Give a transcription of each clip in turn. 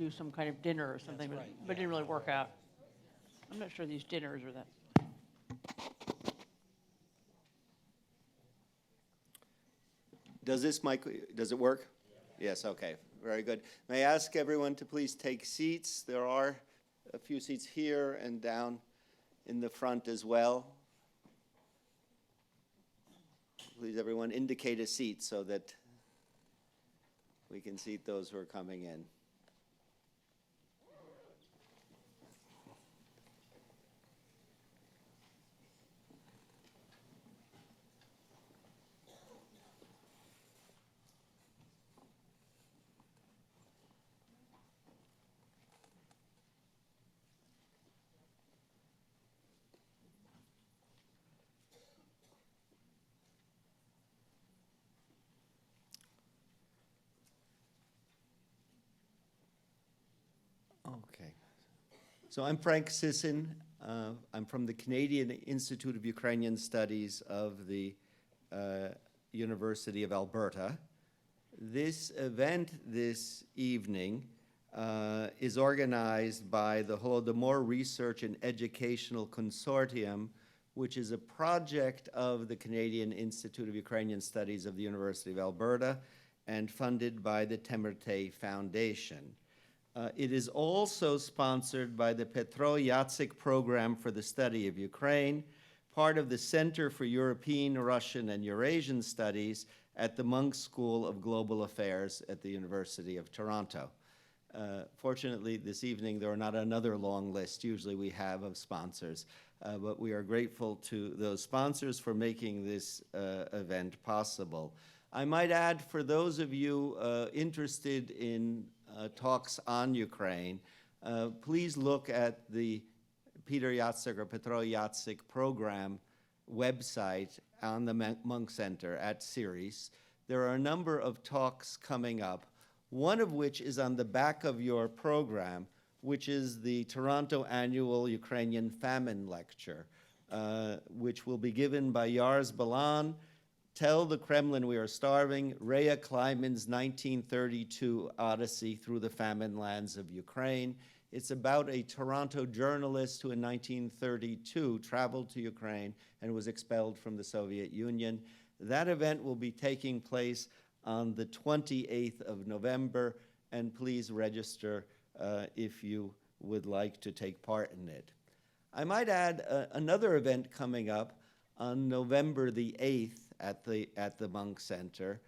do some kind of dinner or something, That's right, but it didn't really work out. I'm not sure these dinners are that. Does this mic, does it work? Yes, okay, very good. May I ask everyone to please take seats? There are a few seats here and down in the front as well. Please, everyone, indicate a seat so that we can seat those who are coming in. Okay. So I'm Frank Sisson. I'm from the Canadian Institute of Ukrainian Studies of the University of Alberta. This event this evening is organized by the Holodomor Research and Educational Consortium, which is a project of the Canadian Institute of Ukrainian Studies of the University of Alberta and funded by the Temirtay Foundation. It is also sponsored by the Petro Yatsyk Program for the Study of Ukraine, part of the Center for European, Russian, and Eurasian Studies at the Munk School of Global Affairs at the University of Toronto. Fortunately, this evening, there are not another long list usually we have of sponsors, but we are grateful to those sponsors for making this event possible. I might add, for those of you interested in talks on Ukraine, please look at the Peter Yatsyk or Petro Yatsyk program website on the Munk Center at CIRIS. There are a number of talks coming up, one of which is on the back of your program, which is the Toronto Annual Ukrainian Famine Lecture, which will be given by Yars Balan, Tell the Kremlin We Are Starving, Rhea Kleiman's 1932 Odyssey Through the Famine Lands of Ukraine. It's about a Toronto journalist who in 1932 traveled to Ukraine and was expelled from the Soviet Union. That event will be taking place on the 28th of November, and please register if you would like to take part in it. I might add another event coming up on November the 8th at the Munk Center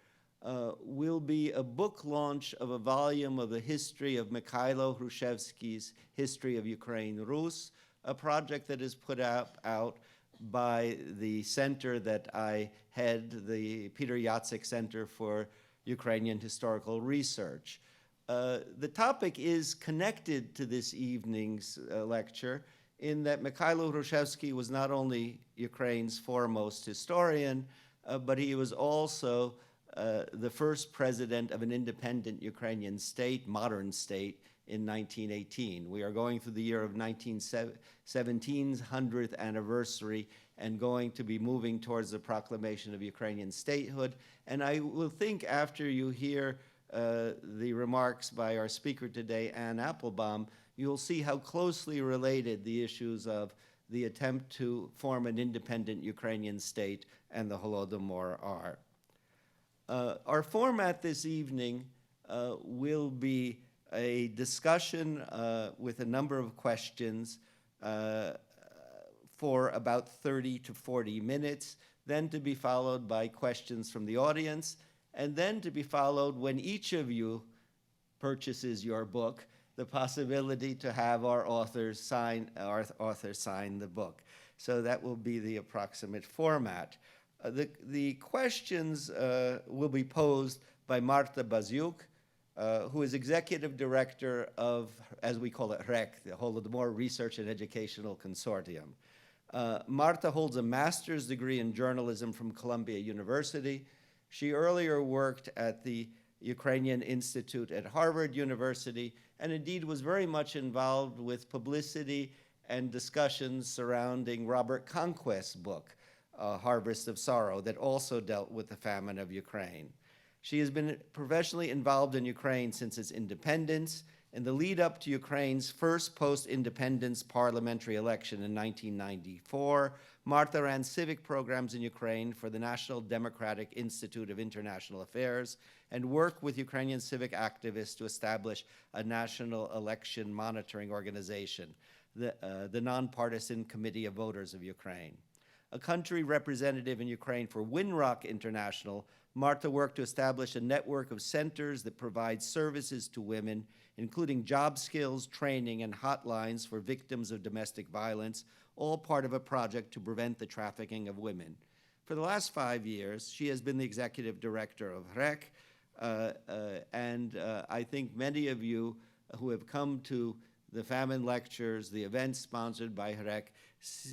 will be a book launch of a volume of the history of Mikhailo Hrushevsky's History of Ukraine Rus, a project that is put out by the center that I head, the Peter Yatsyk Center for Ukrainian Historical Research. The topic is connected to this evening's lecture in that Mikhailo Hrushevsky was not only Ukraine's foremost historian, but he was also the first president of an independent Ukrainian state, modern state, in 1918. We are going through the year of 1917's 100th anniversary and going to be moving towards the proclamation of Ukrainian statehood. And I will think after you hear the remarks by our speaker today, Anne Applebaum, you'll see how closely related the issues of the attempt to form an independent Ukrainian state and the Holodomor are. Our format this evening will be a discussion with a number of questions for about 30 to 40 minutes, then to be followed by questions from the audience, and then to be followed, when each of you purchases your book, the possibility to have our author sign the book. So that will be the approximate format. The questions will be posed by Marta Baziuk, who is executive director of, as we call it, HREC, the Holodomor Research and Educational Consortium. Marta holds a master's degree in journalism from Columbia University. She earlier worked at the Ukrainian Institute at Harvard University, and indeed was very much involved with publicity and discussions surrounding Robert Conquest's book, Harvest of Sorrow, that also dealt with the famine of Ukraine. She has been professionally involved in Ukraine since its independence, In the lead up to Ukraine's first post-independence parliamentary election in 1994, Martha ran civic programs in Ukraine for the National Democratic Institute of International Affairs and worked with Ukrainian civic activists to establish a national election monitoring organization, the Nonpartisan Committee of Voters of Ukraine. A country representative in Ukraine for Winrock International, Martha worked to establish a network of centers that provide services to women, including job skills, training, and hotlines for victims of domestic violence, all part of a project to prevent the trafficking of women. For the last 5 years, she has been the executive director of HREC, and I think many of you who have come to the Famine lectures, the events sponsored by HREC,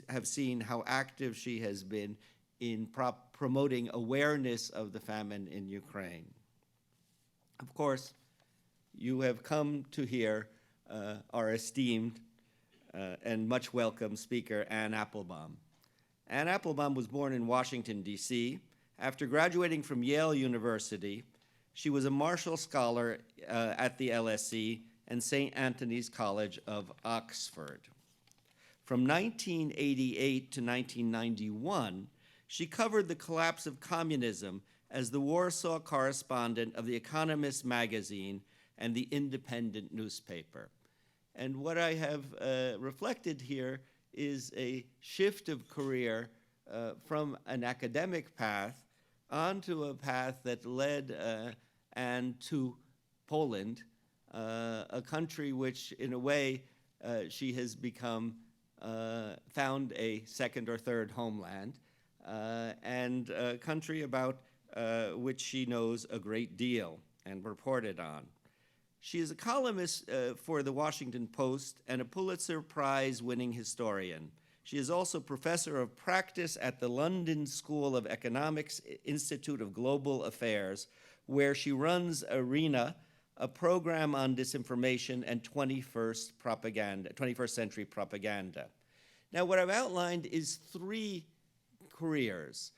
have seen how active she has been in promoting awareness of the famine in Ukraine. Of course, you have come to hear our esteemed and much welcome speaker, Anne Applebaum. Anne Applebaum was born in Washington, D.C. After graduating from Yale University, she was a Marshall Scholar at the LSE and St. Anthony's College of Oxford. From 1988 to 1991, she covered the collapse of communism as the Warsaw correspondent of The Economist magazine and The Independent newspaper. And what I have reflected here is a shift of career from an academic path onto a path that led Anne to Poland, a country which, in a way, she has become, found a second or third homeland, and a country about which she knows a great deal and reported on. She is a columnist for the Washington Post and a Pulitzer Prize-winning historian. She is also professor of practice at the London School of Economics Institute of Global Affairs, where she runs ARENA, a program on disinformation and 21st century propaganda. Now, what I've outlined is 3 careers.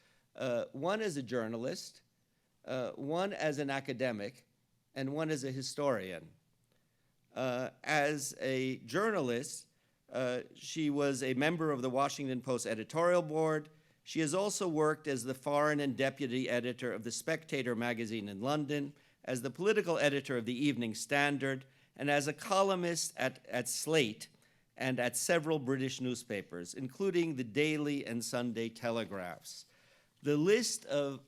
One as a journalist, one as an academic, and one as a historian. As a journalist, she was a member of the Washington Post editorial board. She has also worked as the foreign and deputy editor of The Spectator magazine in London, as the political editor of the Evening Standard, and as a columnist at Slate and at several British newspapers, including the Daily and Sunday Telegraphs. The list of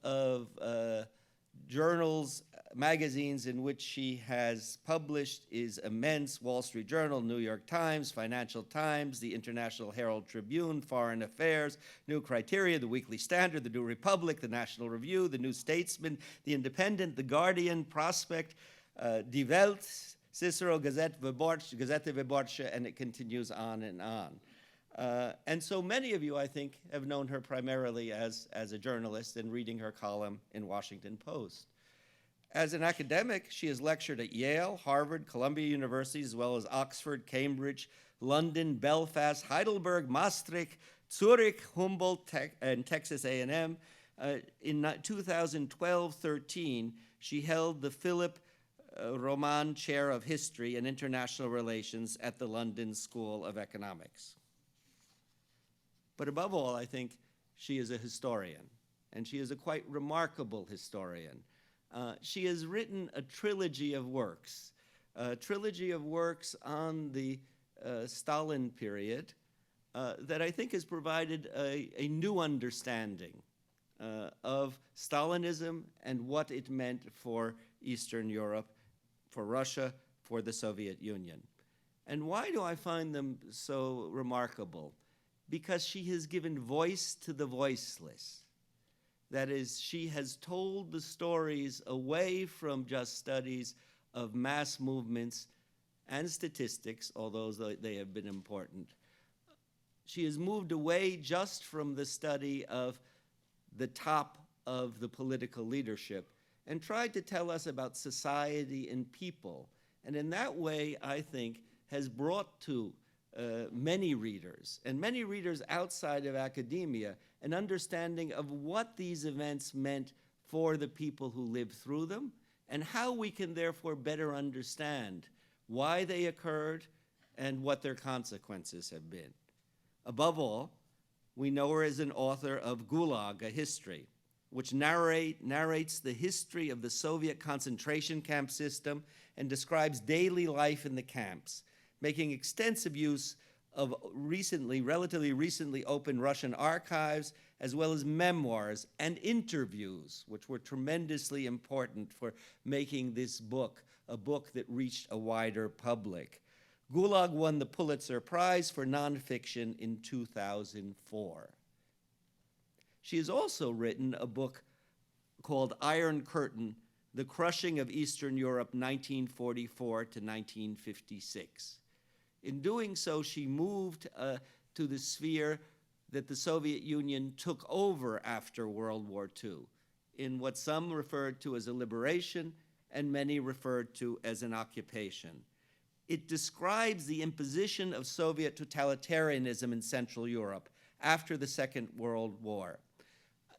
journals, magazines in which she has published is immense: Wall Street Journal, New York Times, Financial Times, the International Herald Tribune, Foreign Affairs, New Criteria, the Weekly Standard, the New Republic, the National Review, the New Statesman, the Independent, the Guardian, Prospect, Die Welt, Cicero, Gazette Wyborcza, and it continues on and on. And so many of you, I think, have known her primarily as a journalist and reading her column in Washington Post. As an academic, she has lectured at Yale, Harvard, Columbia University, as well as Oxford, Cambridge, London, Belfast, Heidelberg, Maastricht, Zurich, Humboldt, and Texas A&M. In 2012-13, she held the Philip Roman Chair of History and International Relations at the London School of Economics. But above all, I think she is a historian, and she is a quite remarkable historian. She has written a trilogy of works on the Stalin period that I think has provided a new understanding of Stalinism and what it meant for Eastern Europe, for Russia, for the Soviet Union. And why do I find them so remarkable? Because she has given voice to the voiceless. That is, she has told the stories away from just studies of mass movements and statistics, although they have been important. She has moved away just from the study of the top of the political leadership and tried to tell us about society and people. And in that way, I think, has brought to many readers, and many readers outside of academia, an understanding of what these events meant for the people who lived through them, and how we can therefore better understand why they occurred, and what their consequences have been. Above all, we know her as an author of Gulag, A History, which narrates the history of the Soviet concentration camp system and describes daily life in the camps, making extensive use of relatively recently opened Russian archives, as well as memoirs and interviews, which were tremendously important for making this book a book that reached a wider public. Gulag won the Pulitzer Prize for nonfiction in 2004. She has also written a book called Iron Curtain, The Crushing of Eastern Europe, 1944 to 1956. In doing so, she moved to the sphere that the Soviet Union took over after World War II, in what some referred to as a liberation and many referred to as an occupation. It describes the imposition of Soviet totalitarianism in Central Europe after the Second World War.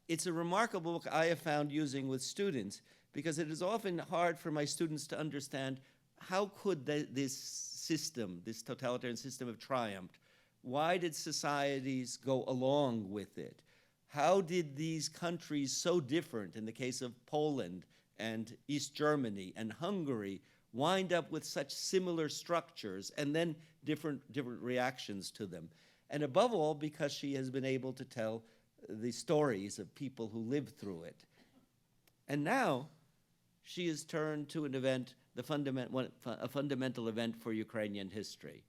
It's a remarkable book I have found using with students, because it is often hard for my students to understand how could this system, this totalitarian system, have triumphed? Why did societies go along with it? How did these countries so different, in the case of Poland and East Germany and Hungary, wind up with such similar structures and then different reactions to them? And above all, because she has been able to tell the stories of people who lived through it. And now she has turned to an event, a fundamental event for Ukrainian history.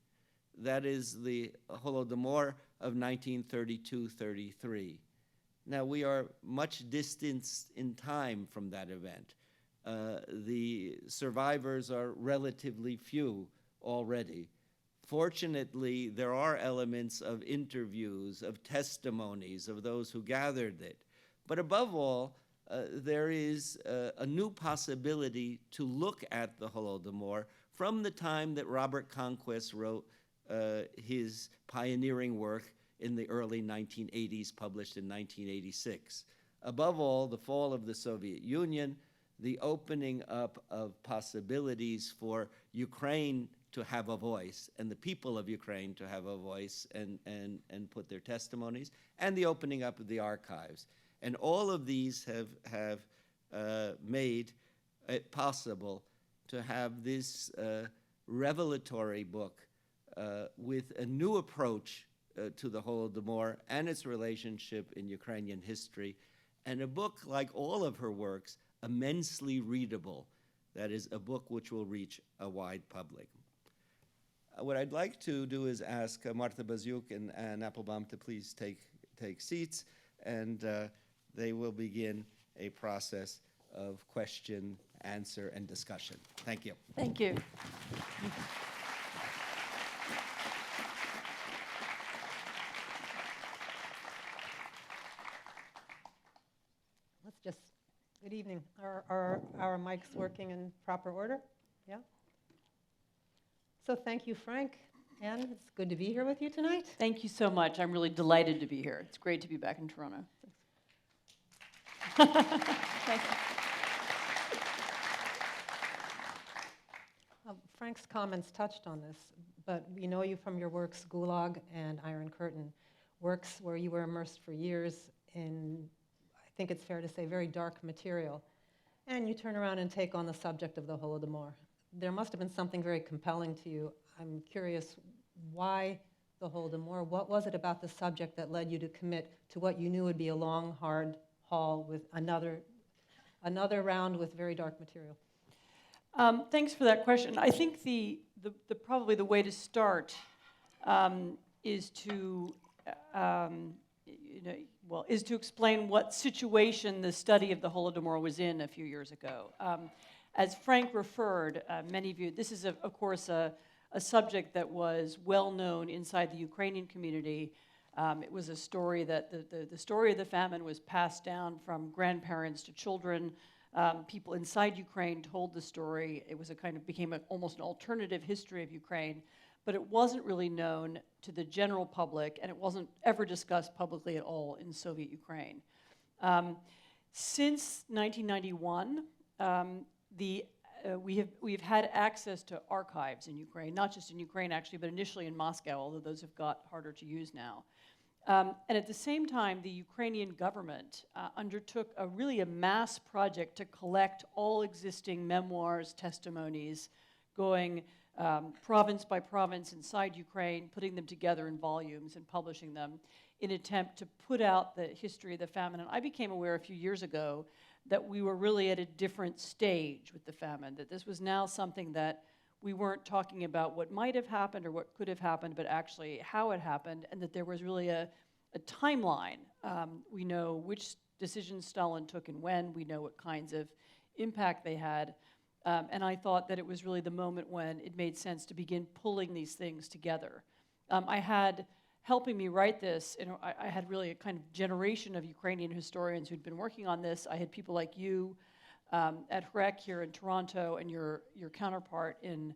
That is the Holodomor of 1932-33. Now, we are much distanced in time from that event. The survivors are relatively few already. Fortunately, there are elements of interviews, of testimonies of those who gathered it. But above all, there is a new possibility to look at the Holodomor from the time that Robert Conquest wrote his pioneering work in the early 1980s, published in 1986. Above all, the fall of the Soviet Union, the opening up of possibilities for Ukraine to have a voice, and the people of Ukraine to have a voice and put their testimonies, and the opening up of the archives. And all of these have made it possible to have this revelatory book with a new approach to the Holodomor and its relationship in Ukrainian history, and a book, like all of her works, immensely readable. That is, a book which will reach a wide public. What I'd like to do is ask Marta Baziuk and Anne Applebaum to please take seats, and they will begin a process of question, answer, and discussion. Thank you. Thank you. Let's just, good evening. Are our mics working in proper order? Yeah? So thank you, Frank. Anne, it's good to be here with you tonight. Thank you so much. I'm really delighted to be here. It's great to be back in Toronto. Thank you. Frank's comments touched on this, but we know you from your works, Gulag and Iron Curtain, works where you were immersed for years in, I think it's fair to say, very dark material. And you turn around and take on the subject of the Holodomor. There must have been something very compelling to you. I'm curious, why the Holodomor? What was it about the subject that led you to commit to what you knew would be a long, hard haul with another round with very dark material? Thanks for that question. I think probably the way to start is to is to explain what situation the study of the Holodomor was in a few years ago. As Frank referred, many of you, this is of course a subject that was well known inside the Ukrainian community. It was a story that the story of the famine was passed down from grandparents to children. People inside Ukraine told the story. It was became almost an alternative history of Ukraine, but it wasn't really known to the general public, and it wasn't ever discussed publicly at all in Soviet Ukraine. Since 1991, the we've had access to archives in Ukraine, not just in Ukraine actually, but initially in Moscow, although those have got harder to use now. And at the same time, the Ukrainian government undertook a mass project to collect all existing memoirs, testimonies, going province by province inside Ukraine, putting them together in volumes and publishing them in an attempt to put out the history of the famine. And I became aware a few years ago that we were really at a different stage with the famine, that this was now something that we weren't talking about what might have happened or what could have happened, but actually how it happened, and that there was really a timeline. We know which decisions Stalin took and when. We know what kinds of impact they had. And I thought that it was really the moment when it made sense to begin pulling these things together. I had, helping me write this, I had really a kind of generation of Ukrainian historians who'd been working on this. I had people like you at HREC here in Toronto and your counterpart in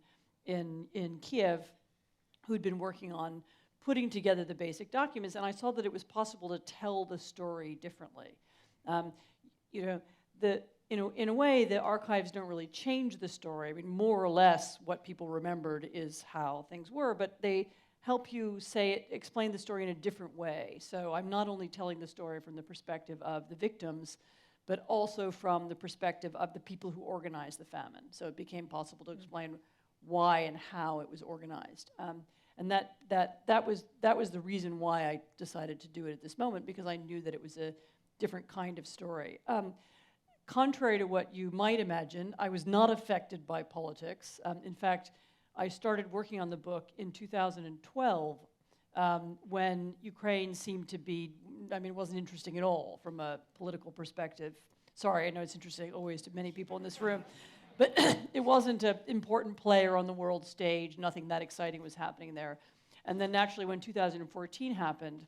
Kiev who'd been working on putting together the basic documents, and I saw that it was possible to tell the story differently. In a way, the archives don't really change the story. I mean, more or less what people remembered is how things were, but they help you explain the story in a different way. So I'm not only telling the story from the perspective of the victims, but also from the perspective of the people who organized the famine. So it became possible to explain why and how it was organized. And that was the reason why I decided to do it at this moment, because I knew that it was a different kind of story. Contrary to what you might imagine, I was not affected by politics. In fact, I started working on the book in 2012 when Ukraine seemed to be, it wasn't interesting at all from a political perspective. Sorry, I know it's interesting always to many people in this room, but it wasn't an important player on the world stage. Nothing that exciting was happening there. And then naturally when 2014 happened,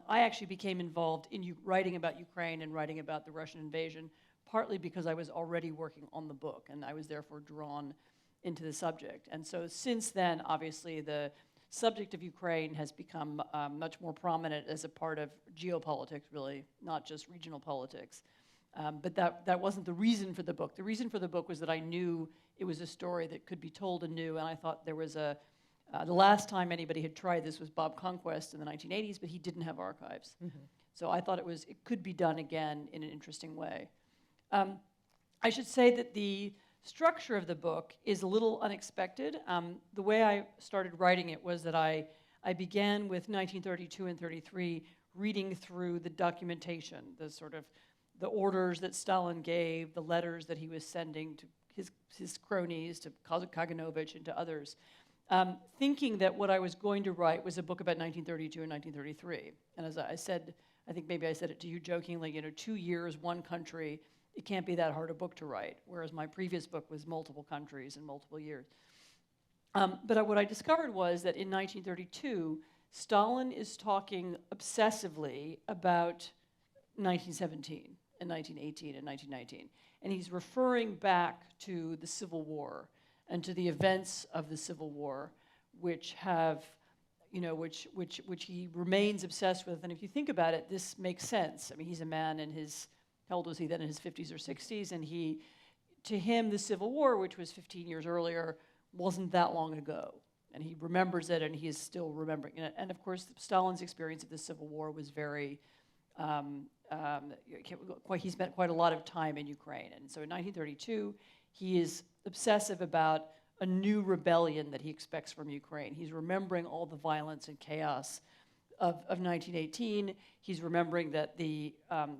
I actually became involved in writing about Ukraine and writing about the Russian invasion, partly because I was already working on the book, and I was therefore drawn into the subject. And so since then, obviously, the subject of Ukraine has become much more prominent as a part of geopolitics, really, not just regional politics. But that wasn't the reason for the book. The reason for the book was that I knew it was a story that could be told anew, and I thought there was the last time anybody had tried this was Bob Conquest in the 1980s, but he didn't have archives. Mm-hmm. So I thought it could be done again in an interesting way. I should say that the structure of the book is a little unexpected. The way I started writing it was that I began with 1932 and 33, reading through the documentation, the orders that Stalin gave, the letters that he was sending to his cronies, to Kaganovich and to others, thinking that what I was going to write was a book about 1932 and 1933. And as I said, I think maybe I said it to you jokingly, 2 years, one country, it can't be that hard a book to write, whereas my previous book was multiple countries and multiple years. But what I discovered was that in 1932, Stalin is talking obsessively about 1917 and 1918 and 1919. And he's referring back to the Civil War and to the events of the Civil War, which have, which he remains obsessed with. And if you think about it, this makes sense. I mean, he's a man in his, how old was he then, in his 50s or 60s? And to him, the Civil War, which was 15 years earlier, wasn't that long ago. And he remembers it, and he is still remembering it. And of course, Stalin's experience of the Civil War was very, he spent quite a lot of time in Ukraine. And so in 1932, he is obsessive about a new rebellion that he expects from Ukraine. He's remembering all the violence and chaos of 1918. He's remembering that the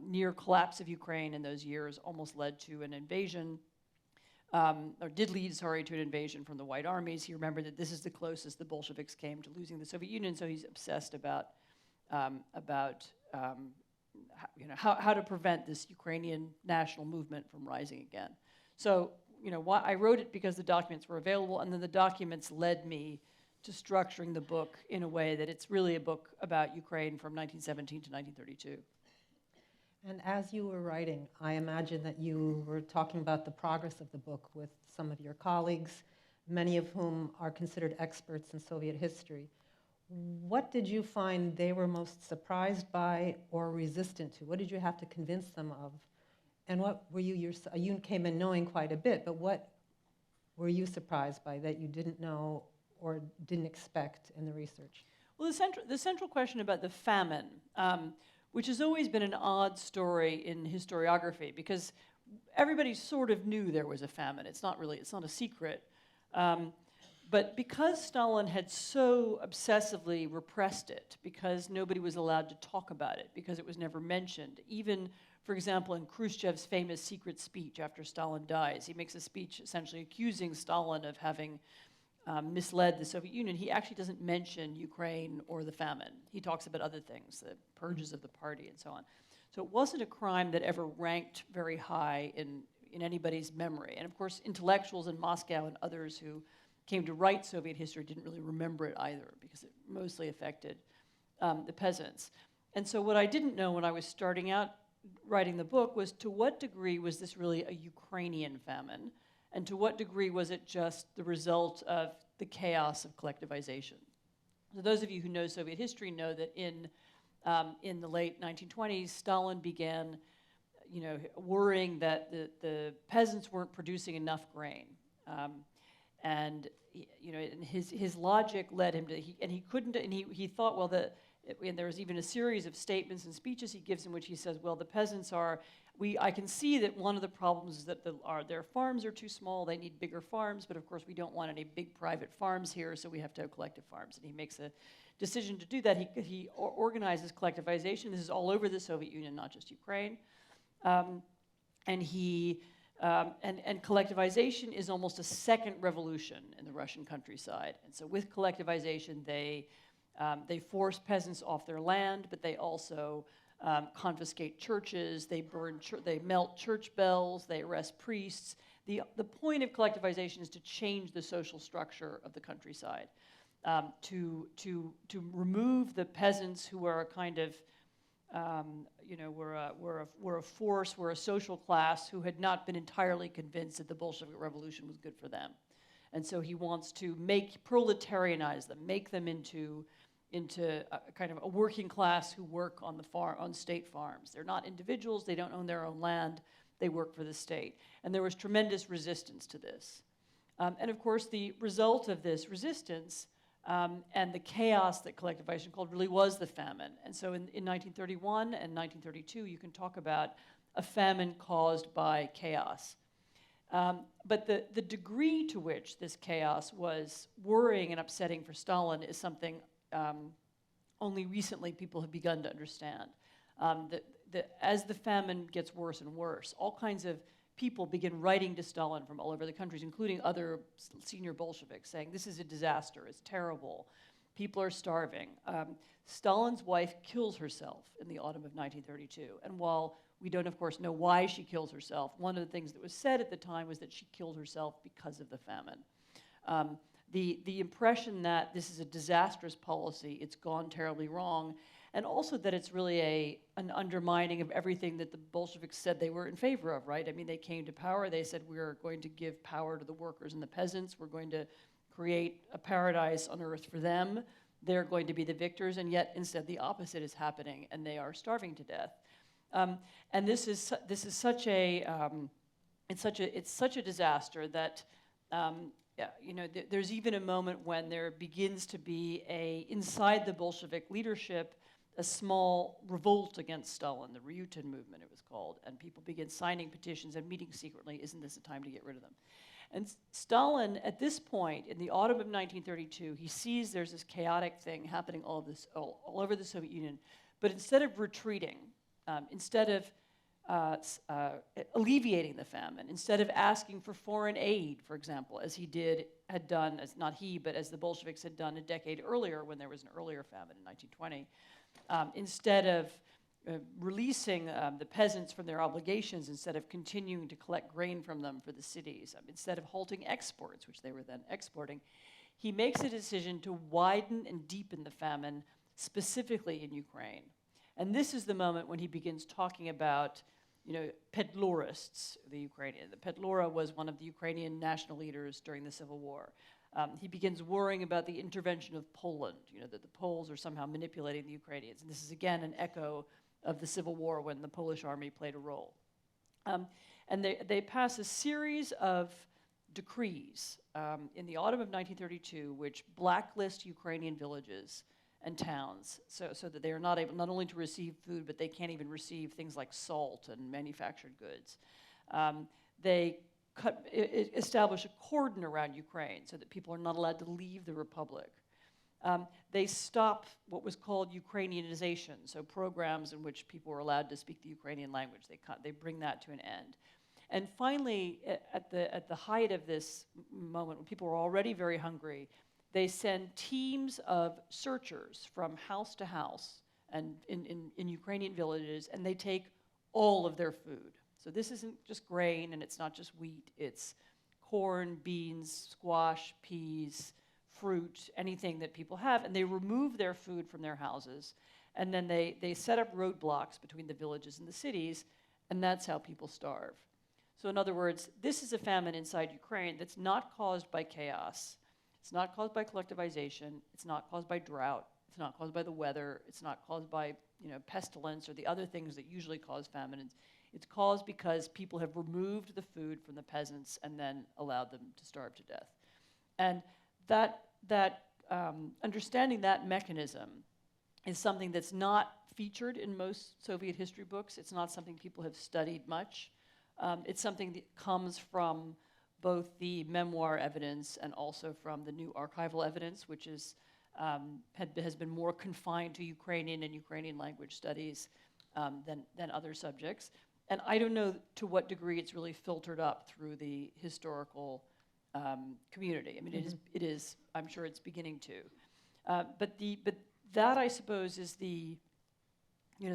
near collapse of Ukraine in those years almost led to an invasion, or did lead, to an invasion from the White Armies. He remembered that this is the closest the Bolsheviks came to losing the Soviet Union, so he's obsessed about how to prevent this Ukrainian national movement from rising again. So, I wrote it because the documents were available, and then the documents led me to structuring the book in a way that it's really a book about Ukraine from 1917 to 1932. And as you were writing, I imagine that you were talking about the progress of the book with some of your colleagues, many of whom are considered experts in Soviet history. What did you find they were most surprised by or resistant to? What did you have to convince them of? And what were you came in knowing quite a bit, but what were you surprised by that you didn't know or didn't expect in the research? Well, the central question about the famine, which has always been an odd story in historiography, because everybody sort of knew there was a famine. It's not a secret. But because Stalin had so obsessively repressed it, because nobody was allowed to talk about it, because it was never mentioned, even, for example, in Khrushchev's famous secret speech after Stalin dies, he makes a speech essentially accusing Stalin of having misled the Soviet Union. He actually doesn't mention Ukraine or the famine. He talks about other things, the purges of the party and so on. So it wasn't a crime that ever ranked very high in anybody's memory. And of course, intellectuals in Moscow and others who came to write Soviet history didn't really remember it either, because it mostly affected the peasants. And so what I didn't know when I was starting out writing the book was, to what degree was this really a Ukrainian famine? And to what degree was it just the result of the chaos of collectivization? So those of you who know Soviet history know that in the late 1920s, Stalin began, worrying that the peasants weren't producing enough grain, and his logic led him to, he thought, well, and there was even a series of statements and speeches he gives in which he says, well, the peasants are. I can see that one of the problems is that their farms are too small. They need bigger farms, but of course we don't want any big private farms here, so we have to have collective farms. And he makes a decision to do that. He organizes collectivization. This is all over the Soviet Union, not just Ukraine. And collectivization is almost a second revolution in the Russian countryside. And so with collectivization, they force peasants off their land, but they also confiscate churches, they melt church bells, they arrest priests. The point of collectivization is to change the social structure of the countryside, to remove the peasants who are a kind of, were a force, were a social class who had not been entirely convinced that the Bolshevik Revolution was good for them. And so he wants to proletarianize them, make them into a kind of a working class who work on on state farms. They're not individuals, they don't own their own land, they work for the state. And there was tremendous resistance to this. And of course, the result of this resistance and the chaos that collectivization called really was the famine. And so in 1931 and 1932, you can talk about a famine caused by chaos. But the degree to which this chaos was worrying and upsetting for Stalin is something only recently people have begun to understand. As the famine gets worse and worse, all kinds of people begin writing to Stalin from all over the countries, including other senior Bolsheviks, saying this is a disaster, it's terrible, people are starving. Stalin's wife kills herself in the autumn of 1932, and while we don't, of course, know why she kills herself, one of the things that was said at the time was that she killed herself because of the famine. The impression that this is a disastrous policy, it's gone terribly wrong, and also that it's really an undermining of everything that the Bolsheviks said they were in favor of, right? I mean, they came to power, they said we're going to give power to the workers and the peasants, we're going to create a paradise on earth for them, they're going to be the victors, and yet instead the opposite is happening, and they are starving to death. And this is such a it's such a disaster that there's even a moment when there begins to be inside the Bolshevik leadership a small revolt against Stalin, the Ryutin movement it was called, and people begin signing petitions and meeting secretly, isn't this a time to get rid of them? And Stalin, at this point, in the autumn of 1932, he sees there's this chaotic thing happening all over the Soviet Union, but instead of retreating, instead of alleviating the famine, instead of asking for foreign aid, for example, as had done, not he, but as the Bolsheviks had done a decade earlier when there was an earlier famine in 1920, instead of releasing the peasants from their obligations, instead of continuing to collect grain from them for the cities, instead of halting exports, which they were then exporting, he makes a decision to widen and deepen the famine, specifically in Ukraine. And this is the moment when he begins talking about, Pedlurists, the Ukrainian. The Pedlura was one of the Ukrainian national leaders during the Civil War. He begins worrying about the intervention of Poland, that the Poles are somehow manipulating the Ukrainians. And this is, again, an echo of the Civil War when the Polish army played a role. And they pass a series of decrees in the autumn of 1932, which blacklist Ukrainian villages and towns, so that they are not able not only to receive food, but they can't even receive things like salt and manufactured goods. They establish a cordon around Ukraine so that people are not allowed to leave the republic. They stop what was called Ukrainianization, so programs in which people were allowed to speak the Ukrainian language. They bring that to an end. And finally, at the height of this moment, when people were already very hungry, they send teams of searchers from house to house and in Ukrainian villages, and they take all of their food. So this isn't just grain, and it's not just wheat. It's corn, beans, squash, peas, fruit, anything that people have, and they remove their food from their houses, and then they set up roadblocks between the villages and the cities, and that's how people starve. So in other words, this is a famine inside Ukraine that's not caused by chaos. It's not caused by collectivization. It's not caused by drought. It's not caused by the weather. It's not caused by pestilence or the other things that usually cause famine. It's caused because people have removed the food from the peasants and then allowed them to starve to death. And understanding that mechanism is something that's not featured in most Soviet history books. It's not something people have studied much. It's something that comes from both the memoir evidence and also from the new archival evidence, which is, has been more confined to Ukrainian and Ukrainian language studies than other subjects. And I don't know to what degree it's really filtered up through the historical community. I mean, it is. I'm sure it's beginning to. But that, I suppose, is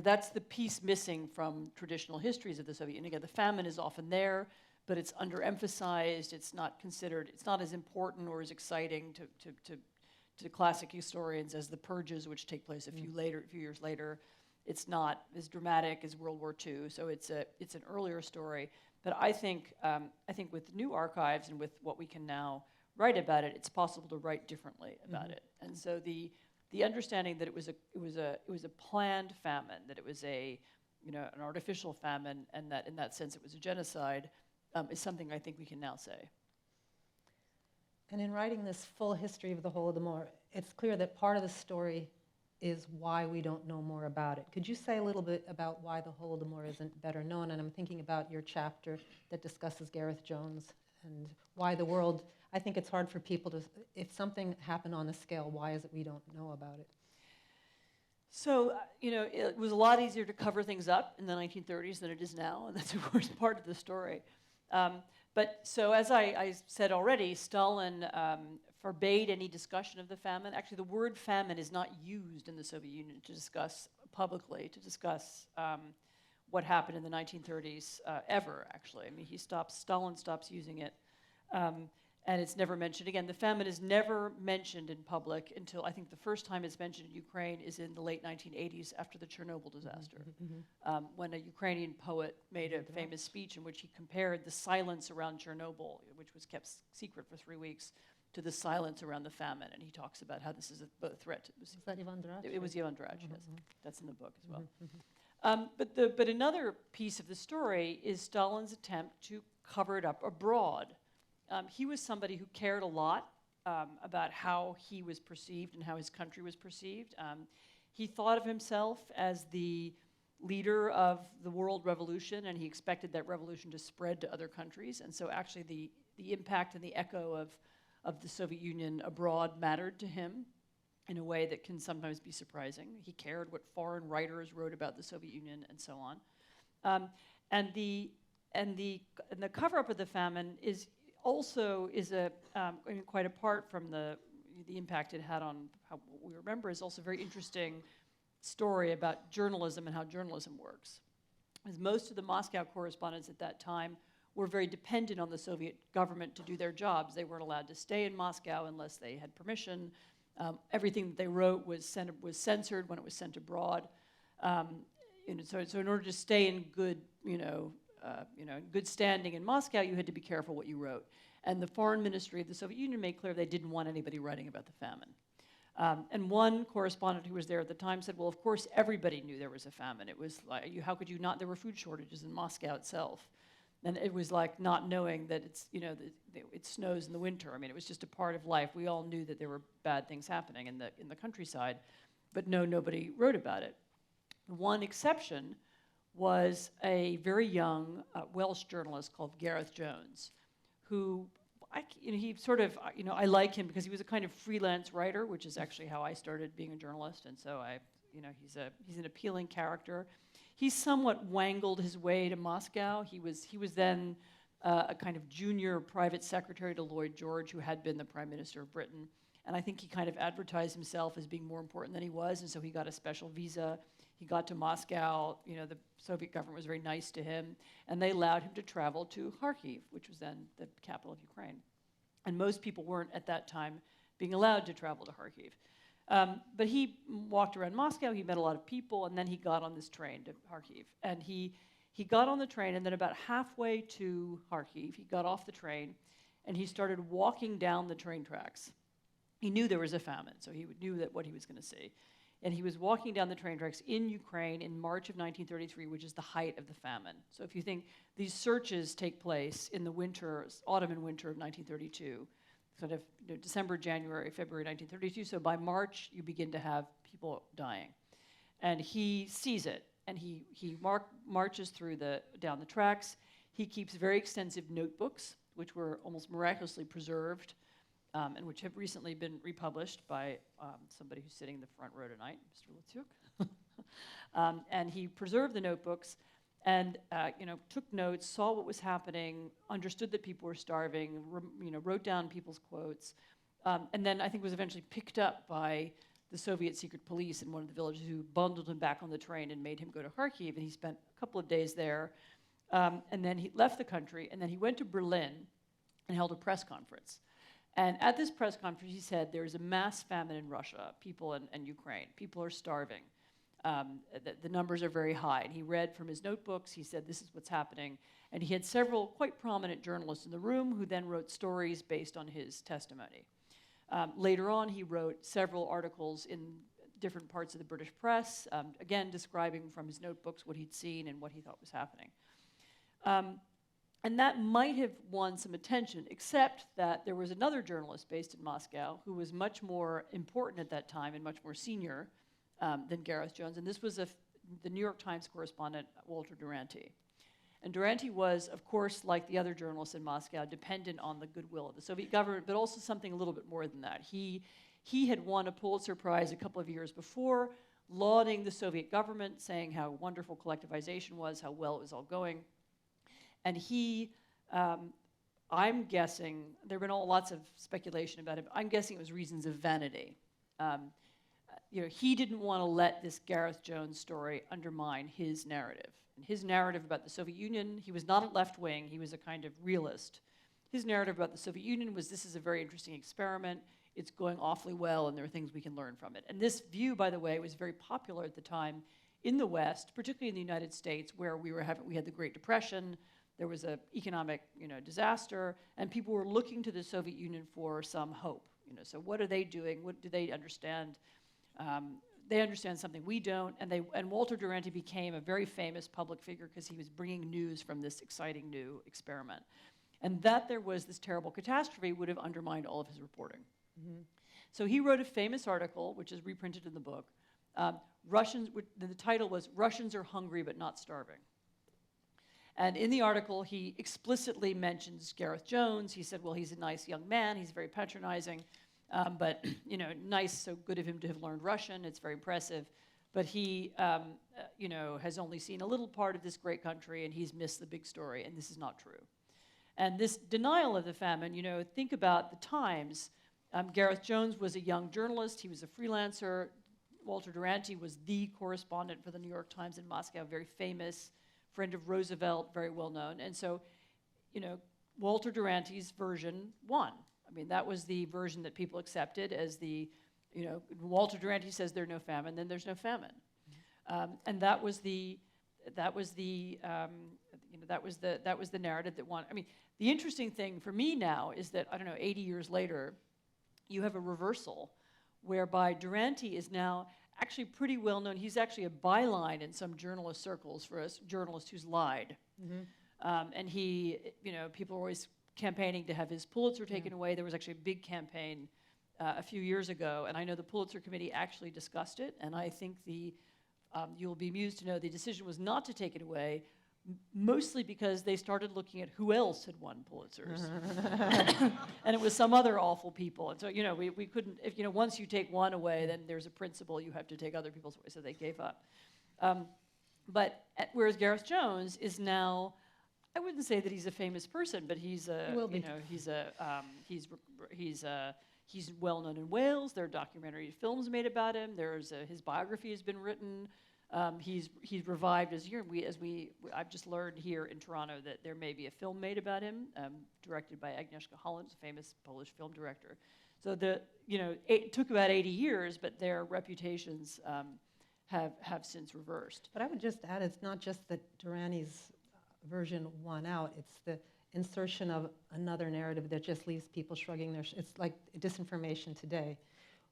that's the piece missing from traditional histories of the Soviet Union. Again, the famine is often there, but it's underemphasized. It's not considered. It's not as important or as exciting to classic historians as the purges, which take place a few years later. It's not as dramatic as World War II. So it's an earlier story. But I think with new archives and with what we can now write about it, it's possible to write differently about it. And so the understanding that it was a planned famine, that it was an artificial famine, and that in that sense it was a genocide, is something I think we can now say. And in writing this full history of the Holodomor, it's clear that part of the story is why we don't know more about it. Could you say a little bit about why the Holodomor isn't better known? And I'm thinking about your chapter that discusses Gareth Jones and why the world, I think it's hard for people to, if something happened on a scale, why is it we don't know about it? So, it was a lot easier to cover things up in the 1930s than it is now, and that's, of course, part of the story. But so, as I said already, Stalin forbade any discussion of the famine. Actually, the word famine is not used in the Soviet Union to discuss publicly, what happened in the 1930s ever, actually. I mean, Stalin stops using it, and it's never mentioned again. The famine is never mentioned in public until, I think the first time it's mentioned in Ukraine is in the late 1980s after the Chernobyl disaster, when a Ukrainian poet made a famous speech in which he compared the silence around Chernobyl, which was kept secret for 3 weeks, to the silence around the famine, and he talks about how this is a threat. Was that Ivan Drac? It was Ivan Drac, yes. That's in the book as well. But another piece of the story is Stalin's attempt to cover it up abroad. He was somebody who cared a lot about how he was perceived and how his country was perceived. He thought of himself as the leader of the world revolution, and he expected that revolution to spread to other countries. And so actually the impact and the echo of the Soviet Union abroad mattered to him in a way that can sometimes be surprising. He cared what foreign writers wrote about the Soviet Union and so on. And the cover-up of the famine is quite apart from the impact it had on how we remember, is also a very interesting story about journalism and how journalism works. As most of the Moscow correspondents at that time were very dependent on the Soviet government to do their jobs. They weren't allowed to stay in Moscow unless they had permission. Everything that they wrote was censored when it was sent abroad. So in order to stay in good, good standing in Moscow, you had to be careful what you wrote. And the foreign ministry of the Soviet Union made clear they didn't want anybody writing about the famine. And one correspondent who was there at the time said, well, of course, everybody knew there was a famine. It was like, how could you not? There were food shortages in Moscow itself. And it was like not knowing that it's, it snows in the winter. I mean, it was just a part of life. We all knew that there were bad things happening in the countryside, but nobody wrote about it. One exception was a very young Welsh journalist called Gareth Jones, who he sort of, I like him because he was a kind of freelance writer, which is actually how I started being a journalist, and so he's an appealing character. He somewhat wangled his way to Moscow. He was then a kind of junior private secretary to Lloyd George, who had been the Prime Minister of Britain. And I think he kind of advertised himself as being more important than he was, and so he got a special visa. He got to Moscow. The Soviet government was very nice to him, and they allowed him to travel to Kharkiv, which was then the capital of Ukraine. And most people weren't at that time being allowed to travel to Kharkiv. But he walked around Moscow, he met a lot of people, and then he got on this train to Kharkiv. And he got on the train, and then about halfway to Kharkiv, he got off the train, and he started walking down the train tracks. He knew there was a famine, so he knew what he was going to see. And he was walking down the train tracks in Ukraine in March of 1933, which is the height of the famine. So if you think these searches take place in the autumn and winter of 1932, sort of December, January, February 1932. So by March, you begin to have people dying. And he sees it, and he marches down the tracks. He keeps very extensive notebooks, which were almost miraculously preserved, and which have recently been republished by somebody who's sitting in the front row tonight, Mr. Lutsuk. And he preserved the notebooks and took notes, saw what was happening, understood that people were starving, wrote down people's quotes, and then I think was eventually picked up by the Soviet secret police in one of the villages, who bundled him back on the train and made him go to Kharkiv, and he spent a couple of days there, and then he left the country, and then he went to Berlin and held a press conference. And at this press conference, he said, there's a mass famine in Russia, people and Ukraine. People are starving. The numbers are very high. And he read from his notebooks. He said, this is what's happening. And he had several quite prominent journalists in the room who then wrote stories based on his testimony. Later on, he wrote several articles in different parts of the British press, again, describing from his notebooks what he'd seen and what he thought was happening. And that might have won some attention, except that there was another journalist based in Moscow who was much more important at that time and much more senior than Gareth Jones, and this was the New York Times correspondent, Walter Duranty. And Duranty was, of course, like the other journalists in Moscow, dependent on the goodwill of the Soviet government, but also something a little bit more than that. He had won a Pulitzer Prize a couple of years before, lauding the Soviet government, saying how wonderful collectivization was, how well it was all going. And I'm guessing, there have been lots of speculation about it, but I'm guessing it was reasons of vanity. He didn't want to let this Gareth Jones story undermine his narrative. And his narrative about the Soviet Union, he was not a left-wing, he was a kind of realist. His narrative about the Soviet Union was, this is a very interesting experiment, it's going awfully well, and there are things we can learn from it. And this view, by the way, was very popular at the time in the West, particularly in the United States, where we had the Great Depression, there was an economic disaster, and people were looking to the Soviet Union for some hope. So what are they doing? What do they understand? They understand something we don't, and Walter Duranty became a very famous public figure because he was bringing news from this exciting new experiment. And that there was this terrible catastrophe would have undermined all of his reporting. Mm-hmm. So he wrote a famous article, which is reprinted in the book. The title was, "Russians are hungry but not starving." And in the article, he explicitly mentions Gareth Jones. He said, well, he's a nice young man, he's very patronizing, but nice, so good of him to have learned Russian, it's very impressive. But he has only seen a little part of this great country, and he's missed the big story, and this is not true. And this denial of the famine, think about the times. Gareth Jones was a young journalist, he was a freelancer. Walter Duranty was the correspondent for the New York Times in Moscow, very famous, friend of Roosevelt, very well known. And so, Walter Duranty's version won. I mean, that was the version that people accepted as Walter Duranty says there's no famine, then there's no famine. And that was the narrative that won. I mean, the interesting thing for me now is that, 80 years later, you have a reversal whereby Duranty is now actually pretty well known. He's actually a byline in some journalist circles for a journalist who's lied. Mm-hmm. And he, people were always campaigning to have his Pulitzer taken away. There was actually a big campaign a few years ago, and I know the Pulitzer Committee actually discussed it, and I think you'll be amused to know the decision was not to take it away, mostly because they started looking at who else had won Pulitzers. And it was some other awful people. And so, we couldn't, once you take one away, then there's a principle you have to take other people's away, so they gave up. Whereas Gareth Jones is now, I wouldn't say that he's a famous person, but he's he's well known in Wales. There are documentary films made about him. His biography has been written. He's revived I've just learned here in Toronto that there may be a film made about him, directed by Agnieszka Holland, a famous Polish film director. So it took about 80 years, but their reputations have since reversed. But I would just add, it's not just that Durrani's version won out, it's the insertion of another narrative that just leaves people shrugging it's like disinformation today.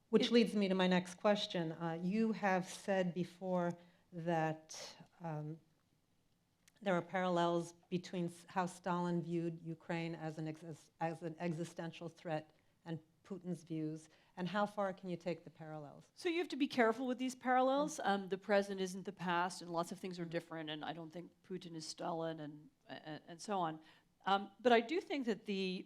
Which leads me to my next question. You have said before that there are parallels between how Stalin viewed Ukraine as an existential threat and Putin's views, and how far can you take the parallels? So you have to be careful with these parallels. The present isn't the past, and lots of things are different, and I don't think Putin is Stalin, and so on. But I do think that the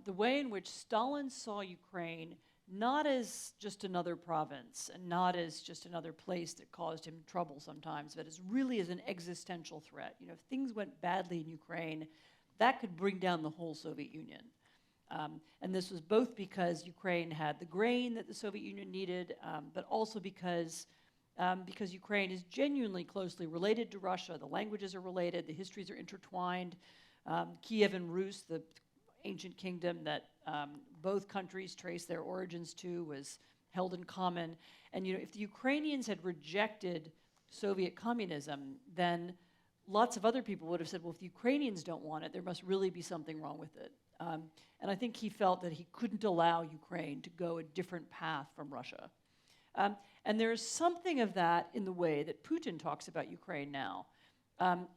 way in which Stalin saw Ukraine, not as just another province and not as just another place that caused him trouble sometimes, but as really as an existential threat. If things went badly in Ukraine, that could bring down the whole Soviet Union. And this was both because Ukraine had the grain that the Soviet Union needed, but also because Ukraine is genuinely closely related to Russia. The languages are related, the histories are intertwined. Kiev and Rus, the ancient kingdom that both countries trace their origins to, was held in common. And if the Ukrainians had rejected Soviet communism, then lots of other people would have said, well, if the Ukrainians don't want it, there must really be something wrong with it. And I think he felt that he couldn't allow Ukraine to go a different path from Russia. And there's something of that in the way that Putin talks about Ukraine now.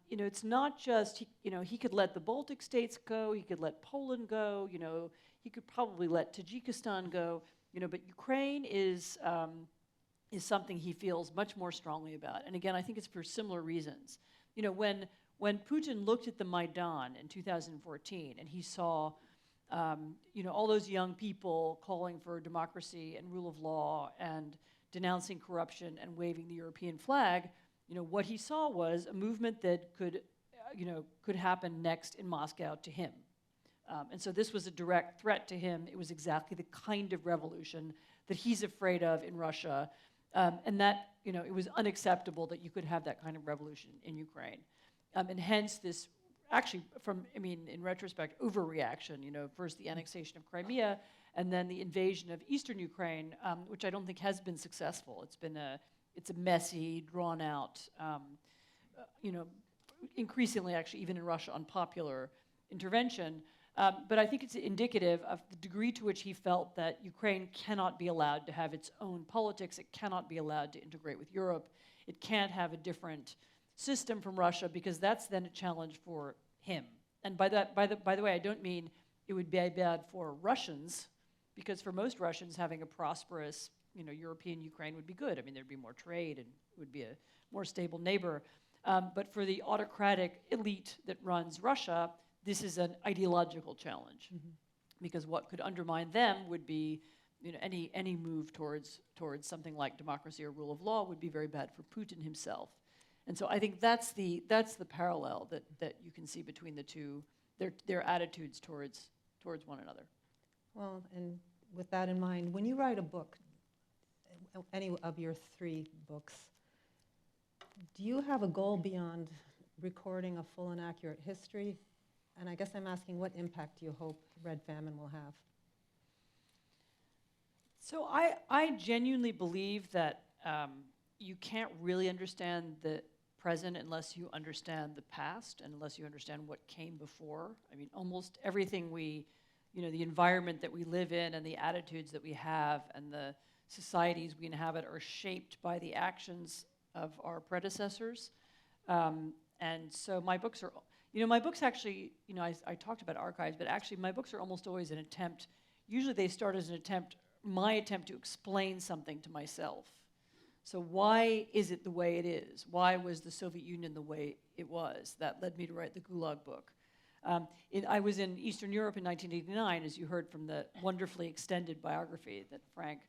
It's not just, he could let the Baltic states go, he could let Poland go, he could probably let Tajikistan go, but Ukraine is something he feels much more strongly about. And again, I think it's for similar reasons. When Putin looked at the Maidan in 2014 and he saw, all those young people calling for democracy and rule of law and denouncing corruption and waving the European flag, what he saw was a movement that could happen next in Moscow to him. And so this was a direct threat to him. It was exactly the kind of revolution that he's afraid of in Russia. And that, it was unacceptable that you could have that kind of revolution in Ukraine. And hence this, actually, in retrospect, overreaction, first the annexation of Crimea, and then the invasion of eastern Ukraine, which I don't think has been successful. It's a messy, drawn out, increasingly actually even in Russia, unpopular intervention. But I think it's indicative of the degree to which he felt that Ukraine cannot be allowed to have its own politics. It cannot be allowed to integrate with Europe. It can't have a different system from Russia, because that's then a challenge for him. And by the way, I don't mean it would be bad for Russians, because for most Russians, having a prosperous European Ukraine would be good. There'd be more trade and it would be a more stable neighbor. But for the autocratic elite that runs Russia, this is an ideological challenge, because what could undermine them would be, any move towards something like democracy or rule of law would be very bad for Putin himself. And so I think that's the parallel that you can see between the two, their attitudes towards one another. Well, and with that in mind, when you write a book, any of your 3 books, do you have a goal beyond recording a full and accurate history? And I guess I'm asking, what impact do you hope Red Famine will have? So I genuinely believe that you can't really understand the present unless you understand the past and unless you understand what came before. Almost everything the environment that we live in and the attitudes that we have and the societies we inhabit are shaped by the actions of our predecessors. And so my books are, My books actually, I talked about archives, but actually my books are almost always an attempt, usually they start as my attempt to explain something to myself. So why is it the way it is? Why was the Soviet Union the way it was? That led me to write the Gulag book. I was in Eastern Europe in 1989, as you heard from the wonderfully extended biography that Frank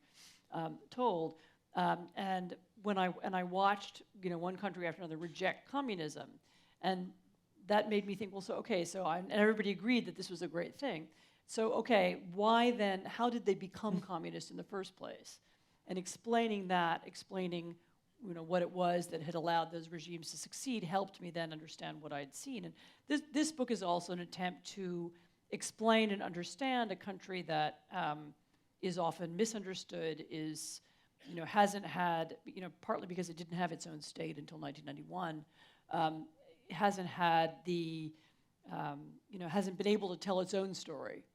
told. And when I watched, one country after another reject communism, and that made me think, and everybody agreed that this was a great thing. So, okay, why then, how did they become communist in the first place? And explaining what it was that had allowed those regimes to succeed helped me then understand what I'd seen. And this book is also an attempt to explain and understand a country that is often misunderstood, hasn't had, partly because it didn't have its own state until 1991, hasn't had hasn't been able to tell its own story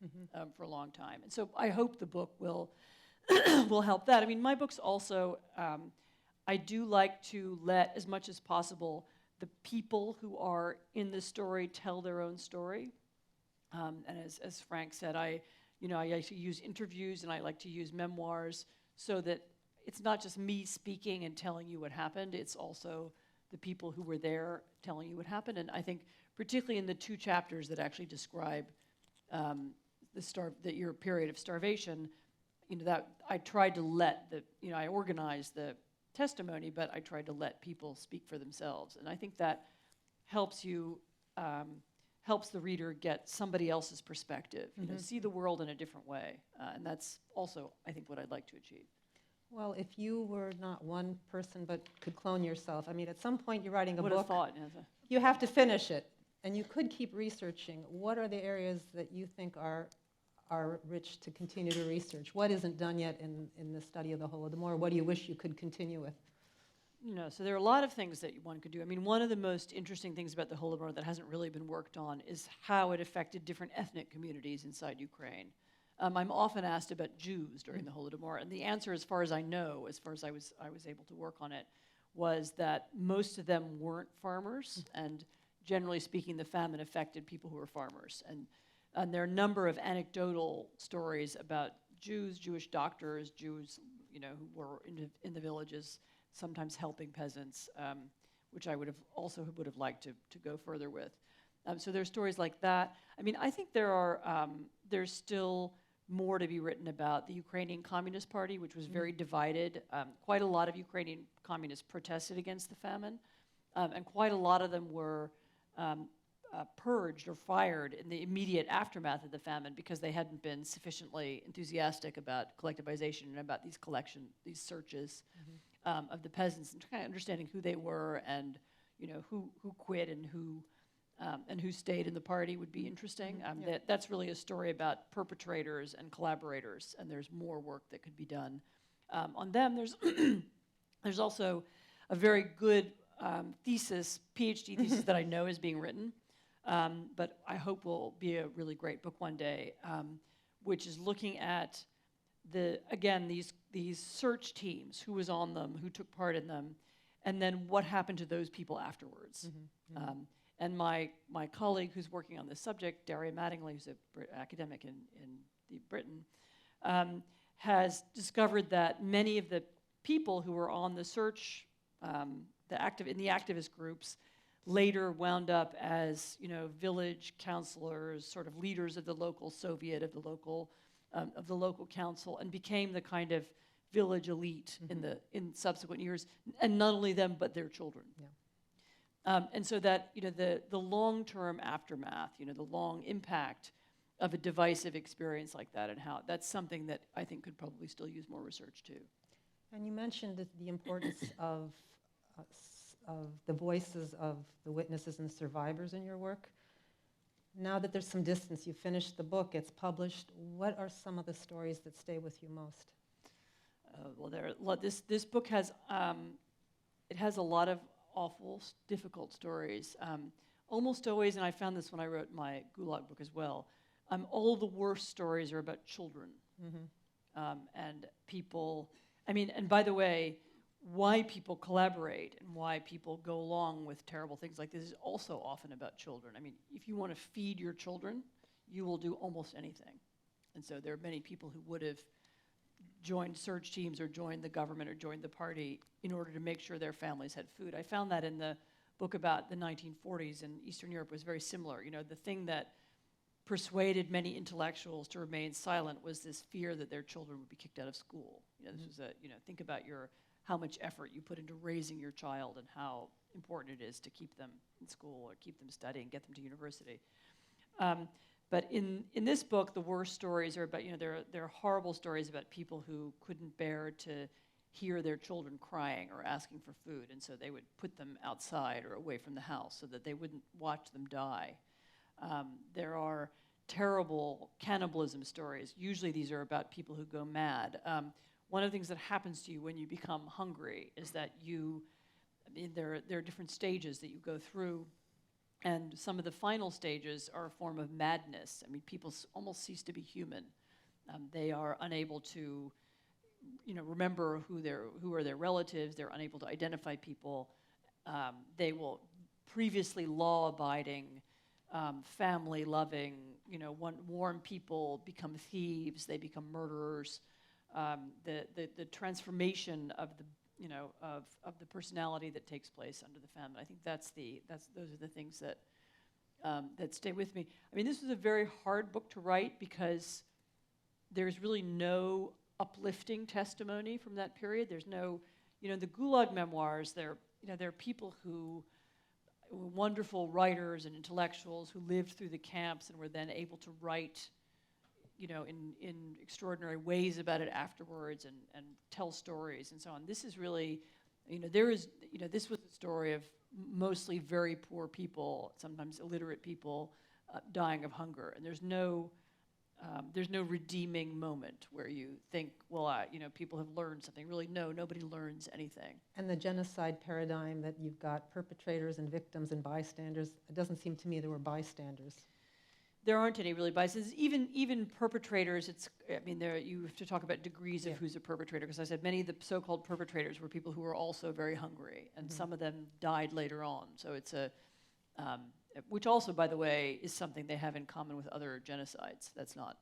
for a long time. And so I hope the book will will help that. I mean, my books also, I do like to let, as much as possible, the people who are in the story tell their own story. And as Frank said, I like to use interviews and I like to use memoirs so that it's not just me speaking and telling you what happened, it's also the people who were there telling you what happened. And I think particularly in the 2 chapters that actually describe your period of starvation, that I tried to let I organized the testimony, but I tried to let people speak for themselves. And I think that helps the reader get somebody else's perspective, see the world in a different way. And that's also, I think, what I'd like to achieve. Well, if you were not one person but could clone yourself, I mean, at some point you're writing a Would book. have thought. You have to finish it, and you could keep researching. What are the areas that you think are rich to continue to research? What isn't done yet in the study of the Holodomor? What do you wish you could continue with? So there are a lot of things that one could do. I mean, one of the most interesting things about the Holodomor that hasn't really been worked on is how it affected different ethnic communities inside Ukraine. I'm often asked about Jews during the Holodomor, and the answer, as far as I know, as far as I was able to work on it, was that most of them weren't farmers, and generally speaking, the famine affected people who were farmers. And there are a number of anecdotal stories about Jews, Jewish doctors, Jews, who were in the villages, sometimes helping peasants, which I would have liked to go further with. So there are stories like that. I mean, I think there's still more to be written about the Ukrainian Communist Party, which was very divided. Quite a lot of Ukrainian communists protested against the famine, and quite a lot of them were purged or fired in the immediate aftermath of the famine because they hadn't been sufficiently enthusiastic about collectivization and about these searches of the peasants, and kind of understanding who they were and who quit and who stayed in the party would be interesting. That's really a story about perpetrators and collaborators, and there's more work that could be done on them. There's also a very good PhD thesis that I know is being written, but I hope will be a really great book one day, which is looking at these search teams, who was on them, who took part in them, and then what happened to those people afterwards. And my colleague who's working on this subject, Daria Mattingly, who's an academic in Britain, has discovered that many of the people who were on the search, in the activist groups, later wound up as village councilors, sort of leaders of the local Soviet, of the local council, and became the kind of village elite in subsequent years, and not only them but their children. Yeah. And so that the long-term aftermath, the long impact of a divisive experience like that, and how that's something that I think could probably still use more research too. And you mentioned the importance of the voices of the witnesses and survivors in your work. Now that there's some distance, you finished the book, it's published. What are some of the stories that stay with you most? This book has a lot of awful, difficult stories. Almost always, and I found this when I wrote my Gulag book as well, all the worst stories are about children and people. I mean, and by the way, why people collaborate and why people go along with terrible things like this is also often about children. I mean, if you want to feed your children, you will do almost anything. And so there are many people who would have joined search teams or joined the government or joined the party in order to make sure their families had food. I found that in the book about the 1940s in Eastern Europe was very similar. You know, the thing that persuaded many intellectuals to remain silent was this fear that their children would be kicked out of school. You know, this was think about how much effort you put into raising your child and how important it is to keep them in school or keep them studying, get them to university. But in this book, the worst stories are about, there are horrible stories about people who couldn't bear to hear their children crying or asking for food, and so they would put them outside or away from the house so that they wouldn't watch them die. There are terrible cannibalism stories. Usually these are about people who go mad. One of the things that happens to you when you become hungry is that there are different stages that you go through, and some of the final stages are a form of madness. I mean, people almost cease to be human. They are unable to, remember who are their relatives. They're unable to identify people. They will previously law-abiding, family-loving, warm people become thieves. They become murderers. The transformation of the personality that takes place under the famine. I think those are the things that stay with me. I mean, this was a very hard book to write because there's really no uplifting testimony from that period. There's no, the Gulag memoirs. They're people who were wonderful writers and intellectuals who lived through the camps and were then able to write in extraordinary ways about it afterwards and tell stories and so on. This is really, this was a story of mostly very poor people, sometimes illiterate people, dying of hunger. And there's no redeeming moment where you think, well, people have learned something. Really, no, nobody learns anything. And the genocide paradigm that you've got perpetrators and victims and bystanders, it doesn't seem to me there were bystanders. There aren't any really bystanders. Even perpetrators, you have to talk about degrees of who's a perpetrator, because I said many of the so-called perpetrators were people who were also very hungry, and some of them died later on. So it's which also, by the way, is something they have in common with other genocides. That's not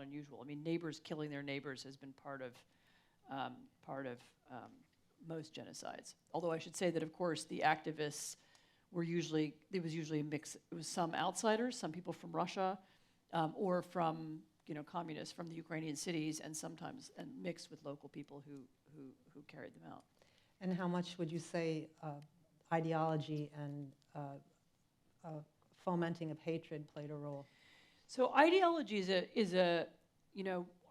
unusual. I mean, neighbors killing their neighbors has been part of most genocides. Although I should say that, of course, the activists it was usually a mix. It was some outsiders, some people from Russia, or from communists from the Ukrainian cities, and sometimes mixed with local people who carried them out. And how much would you say ideology and fomenting of hatred played a role? So ideology is a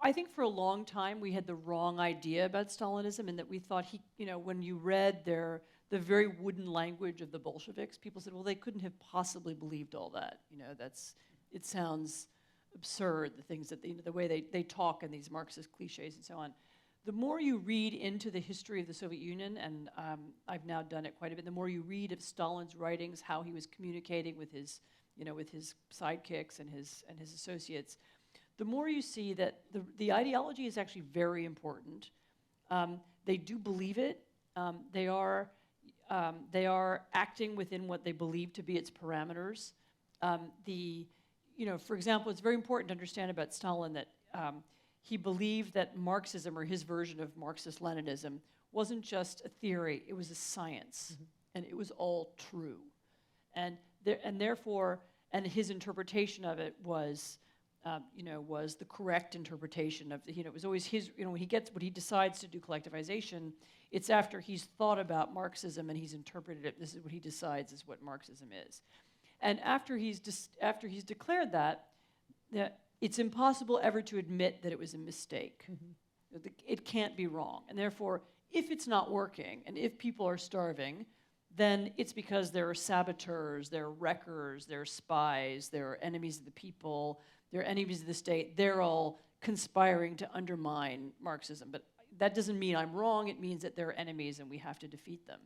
I think for a long time we had the wrong idea about Stalinism, in that we thought when you read the very wooden language of the Bolsheviks, people said, well, they couldn't have possibly believed all that. It sounds absurd, the things that the way they talk and these Marxist cliches and so on. The more you read into the history of the Soviet Union, and I've now done it quite a bit, the more you read of Stalin's writings, how he was communicating with his sidekicks and his associates, the more you see that the ideology is actually very important. They do believe it. They are acting within what they believe to be its parameters. For example, it's very important to understand about Stalin that he believed that Marxism, or his version of Marxist-Leninism, wasn't just a theory, it was a science, and it was all true. And therefore, his interpretation of it was the correct interpretation of it was always his, when he decides to do collectivization, it's after he's thought about Marxism and he's interpreted it. This is what he decides is what Marxism is. And after he's declared that it's impossible ever to admit that it was a mistake. It can't be wrong. And therefore, if it's not working and if people are starving, then it's because there are saboteurs, there are wreckers, there are spies, there are enemies of the people, there are enemies of the state. They're all conspiring to undermine Marxism. But that doesn't mean I'm wrong. It means that they're enemies and we have to defeat them.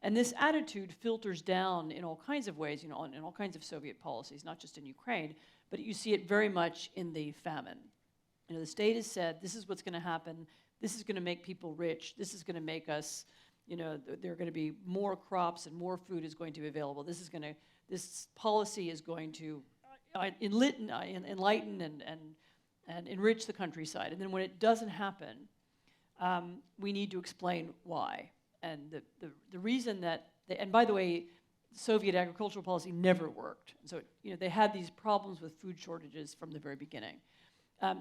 And this attitude filters down in all kinds of ways, in all kinds of Soviet policies, not just in Ukraine, but you see it very much in the famine. The state has said, this is what's going to happen. this is going to make people rich. This is going to make us, there are going to be more crops and more food is going to be available. This policy is going to enlighten and enrich the countryside. And then when it doesn't happen, we need to explain why. And the reason that, and by the way, Soviet agricultural policy never worked. So, they had these problems with food shortages from the very beginning.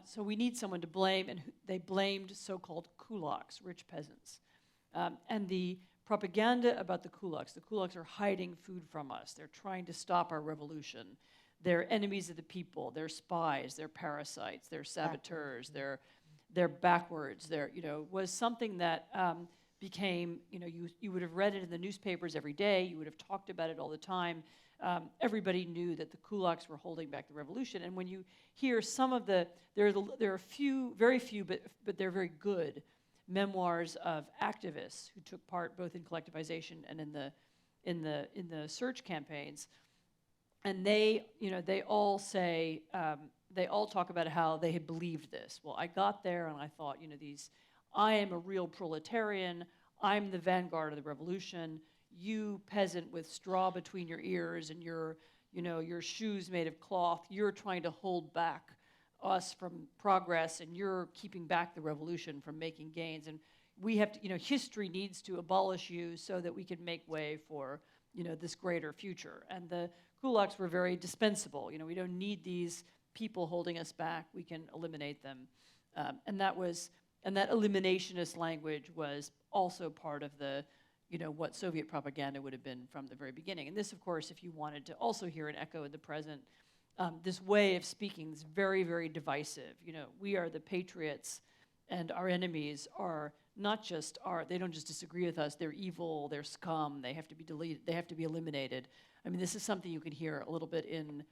So we need someone to blame, and they blamed so-called kulaks, rich peasants. And the propaganda about the kulaks are hiding food from us. They're trying to stop our revolution. They're enemies of the people. They're spies. They're parasites. They're saboteurs. They're backwards. Was something that became, you would have read it in the newspapers every day. You would have talked about it all the time. Everybody knew that the kulaks were holding back the revolution. And when you hear some of there are very few, but they're very good memoirs of activists who took part both in collectivization and in the search campaigns. And they all say, they all talk about how they had believed this. Well, I got there and I thought, I am a real proletarian. I'm the vanguard of the revolution. You peasant with straw between your ears and your shoes made of cloth, you're trying to hold back us from progress, and you're keeping back the revolution from making gains. And we have to, history needs to abolish you so that we can make way for, this greater future. And the kulaks were very dispensable. We don't need these people holding us back. We can eliminate them. And that eliminationist language was also part of the, what Soviet propaganda would have been from the very beginning. And this, of course, if you wanted to also hear an echo in the present, this way of speaking is very, very divisive. We are the patriots, and our enemies are not just they don't just disagree with us. They're evil. They're scum. They have to be deleted. They have to be eliminated. I mean, this is something you can hear a little bit in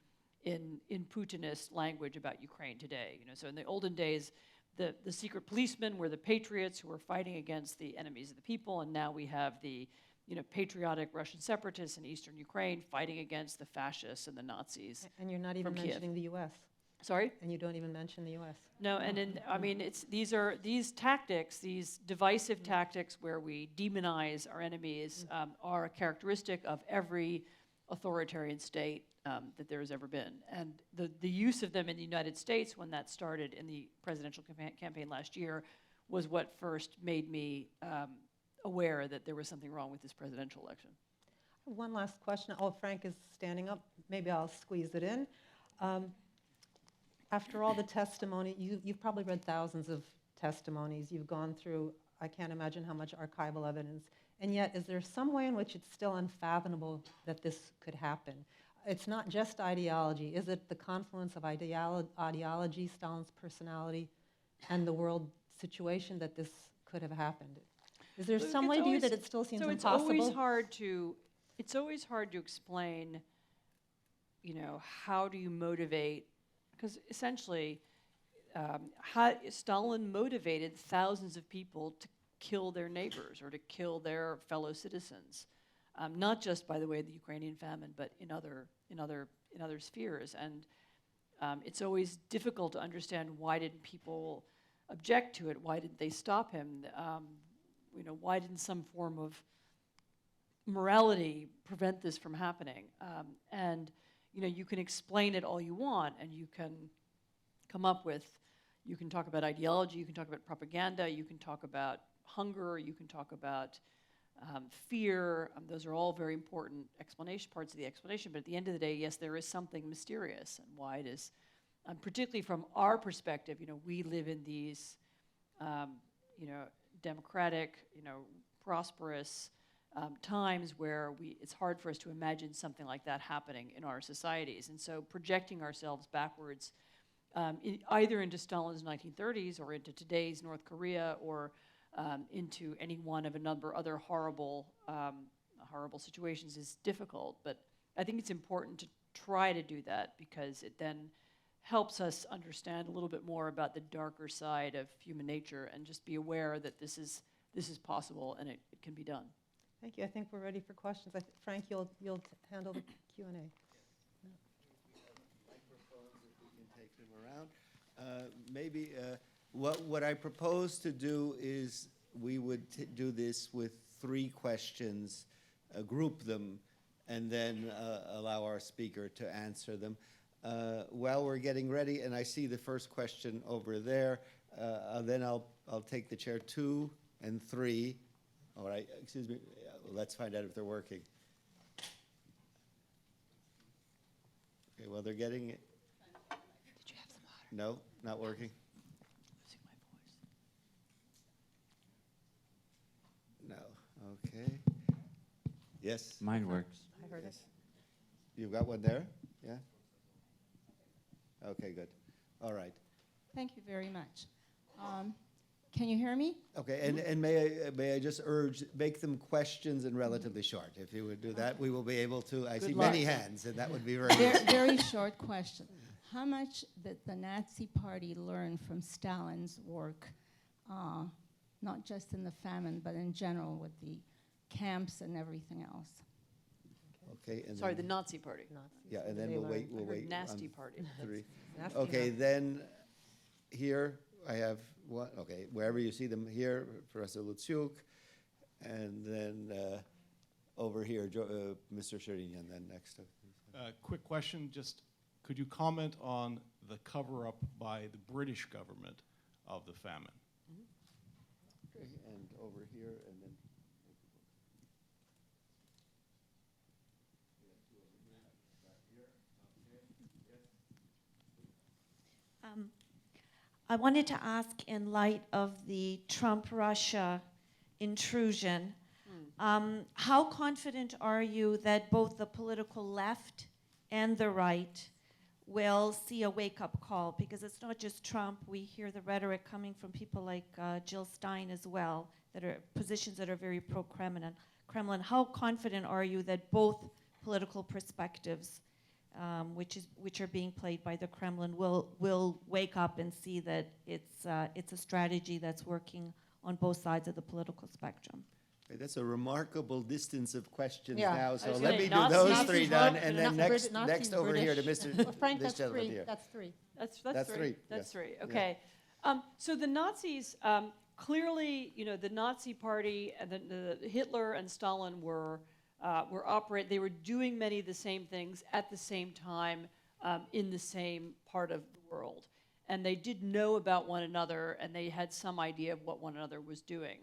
Putinist language about Ukraine today. So in the olden days, the secret policemen were the patriots who were fighting against the enemies of the people, and now we have the patriotic Russian separatists in eastern Ukraine fighting against the fascists and the Nazis. And you're not even mentioning the U.S. Sorry? And you don't even mention the U.S. No, and these tactics, these divisive tactics where we demonize our enemies are a characteristic of every authoritarian state that there has ever been. And the use of them in the United States when that started in the presidential campaign last year was what first made me aware that there was something wrong with this presidential election. One last question. Oh, Frank is standing up. Maybe I'll squeeze it in. After all the testimony, you've probably read thousands of testimonies. You've gone through, I can't imagine how much archival evidence. And yet, is there some way in which it's still unfathomable that this could happen? It's not just ideology. Is it the confluence of ideology, Stalin's personality, and the world situation that this could have happened? Is there some way to you that it still seems impossible? It's always hard to explain, how do you motivate, because essentially Stalin motivated thousands of people to kill their neighbors or to kill their fellow citizens, not just, by the way, the Ukrainian famine, but in other spheres. And it's always difficult to understand why didn't people object to it? Why didn't they stop him? Why didn't some form of morality prevent this from happening? And you can explain it all you want, and you can come up with, you can talk about ideology, you can talk about propaganda, you can talk about hunger, you can talk about fear. Those are all very important parts of the explanation. But at the end of the day, yes, there is something mysterious, and why it is, particularly from our perspective. We live in these, democratic, prosperous times where it's hard for us to imagine something like that happening in our societies. And so projecting ourselves backwards, either into Stalin's 1930s or into today's North Korea or into any one of a number of other horrible situations is difficult. But I think it's important to try to do that because it then helps us understand a little bit more about the darker side of human nature and just be aware that this is possible and it can be done. Thank you. I think we're ready for questions. Frank, you'll handle the Q&A. Microphones, if we can take them around. Maybe What I propose to do is we would do this with 3 questions, group them, and then allow our speaker to answer them. While we're getting ready, and I see the first question over there, then I'll take the chair 2 and 3. All right, excuse me, let's find out if they're working. Okay, well, they're getting it. Did you have some water? No, not working? Losing my voice. No, okay. Yes? Mine works. I heard it. Yes. You've got one there? Yeah? Okay, good. All right. Thank you very much. Can you hear me? Okay, and may I just urge, make them questions and relatively short. If you would do that, we will be able to, I see many hands, and that would be very Very, good. very short question. How much did the Nazi Party learn from Stalin's work, not just in the famine, but in general with the camps and everything else? Okay, and Sorry, the then, Nazi Party. Nazis. yeah, and What then did we'll they wait, learn? we'll I heard wait. nasty on party. 3. Nasty Okay, enough. then here I have one, okay, wherever you see them here, Professor Lutsiuk, and then over here, Mr. Sherinian, then next. Quick question, just could you comment on the cover-up by the British government of the famine? Okay, and over here, and then. I wanted to ask, in light of the Trump-Russia intrusion, how confident are you that both the political left and the right will see a wake-up call? Because it's not just Trump. We hear the rhetoric coming from people like Jill Stein as well, that are positions that are very pro-Kremlin. How confident are you that both political perspectives, which are being played by the Kremlin, will wake up and see that it's a strategy that's working on both sides of the political spectrum? Okay, that's a remarkable distance of questions Yeah. now, I so was let gonna me say do those Nazis, 3 Trump, done, and and then Nazis, next over here to British. Mr. Well, Frank, this that's gentleman 3. here. That's 3. That's 3, That's yes. 3. Yeah. Okay. So the Nazis, clearly, the Nazi Party and the Hitler and Stalin were they were doing many of the same things at the same time in the same part of the world, and they did know about one another, and they had some idea of what one another was doing.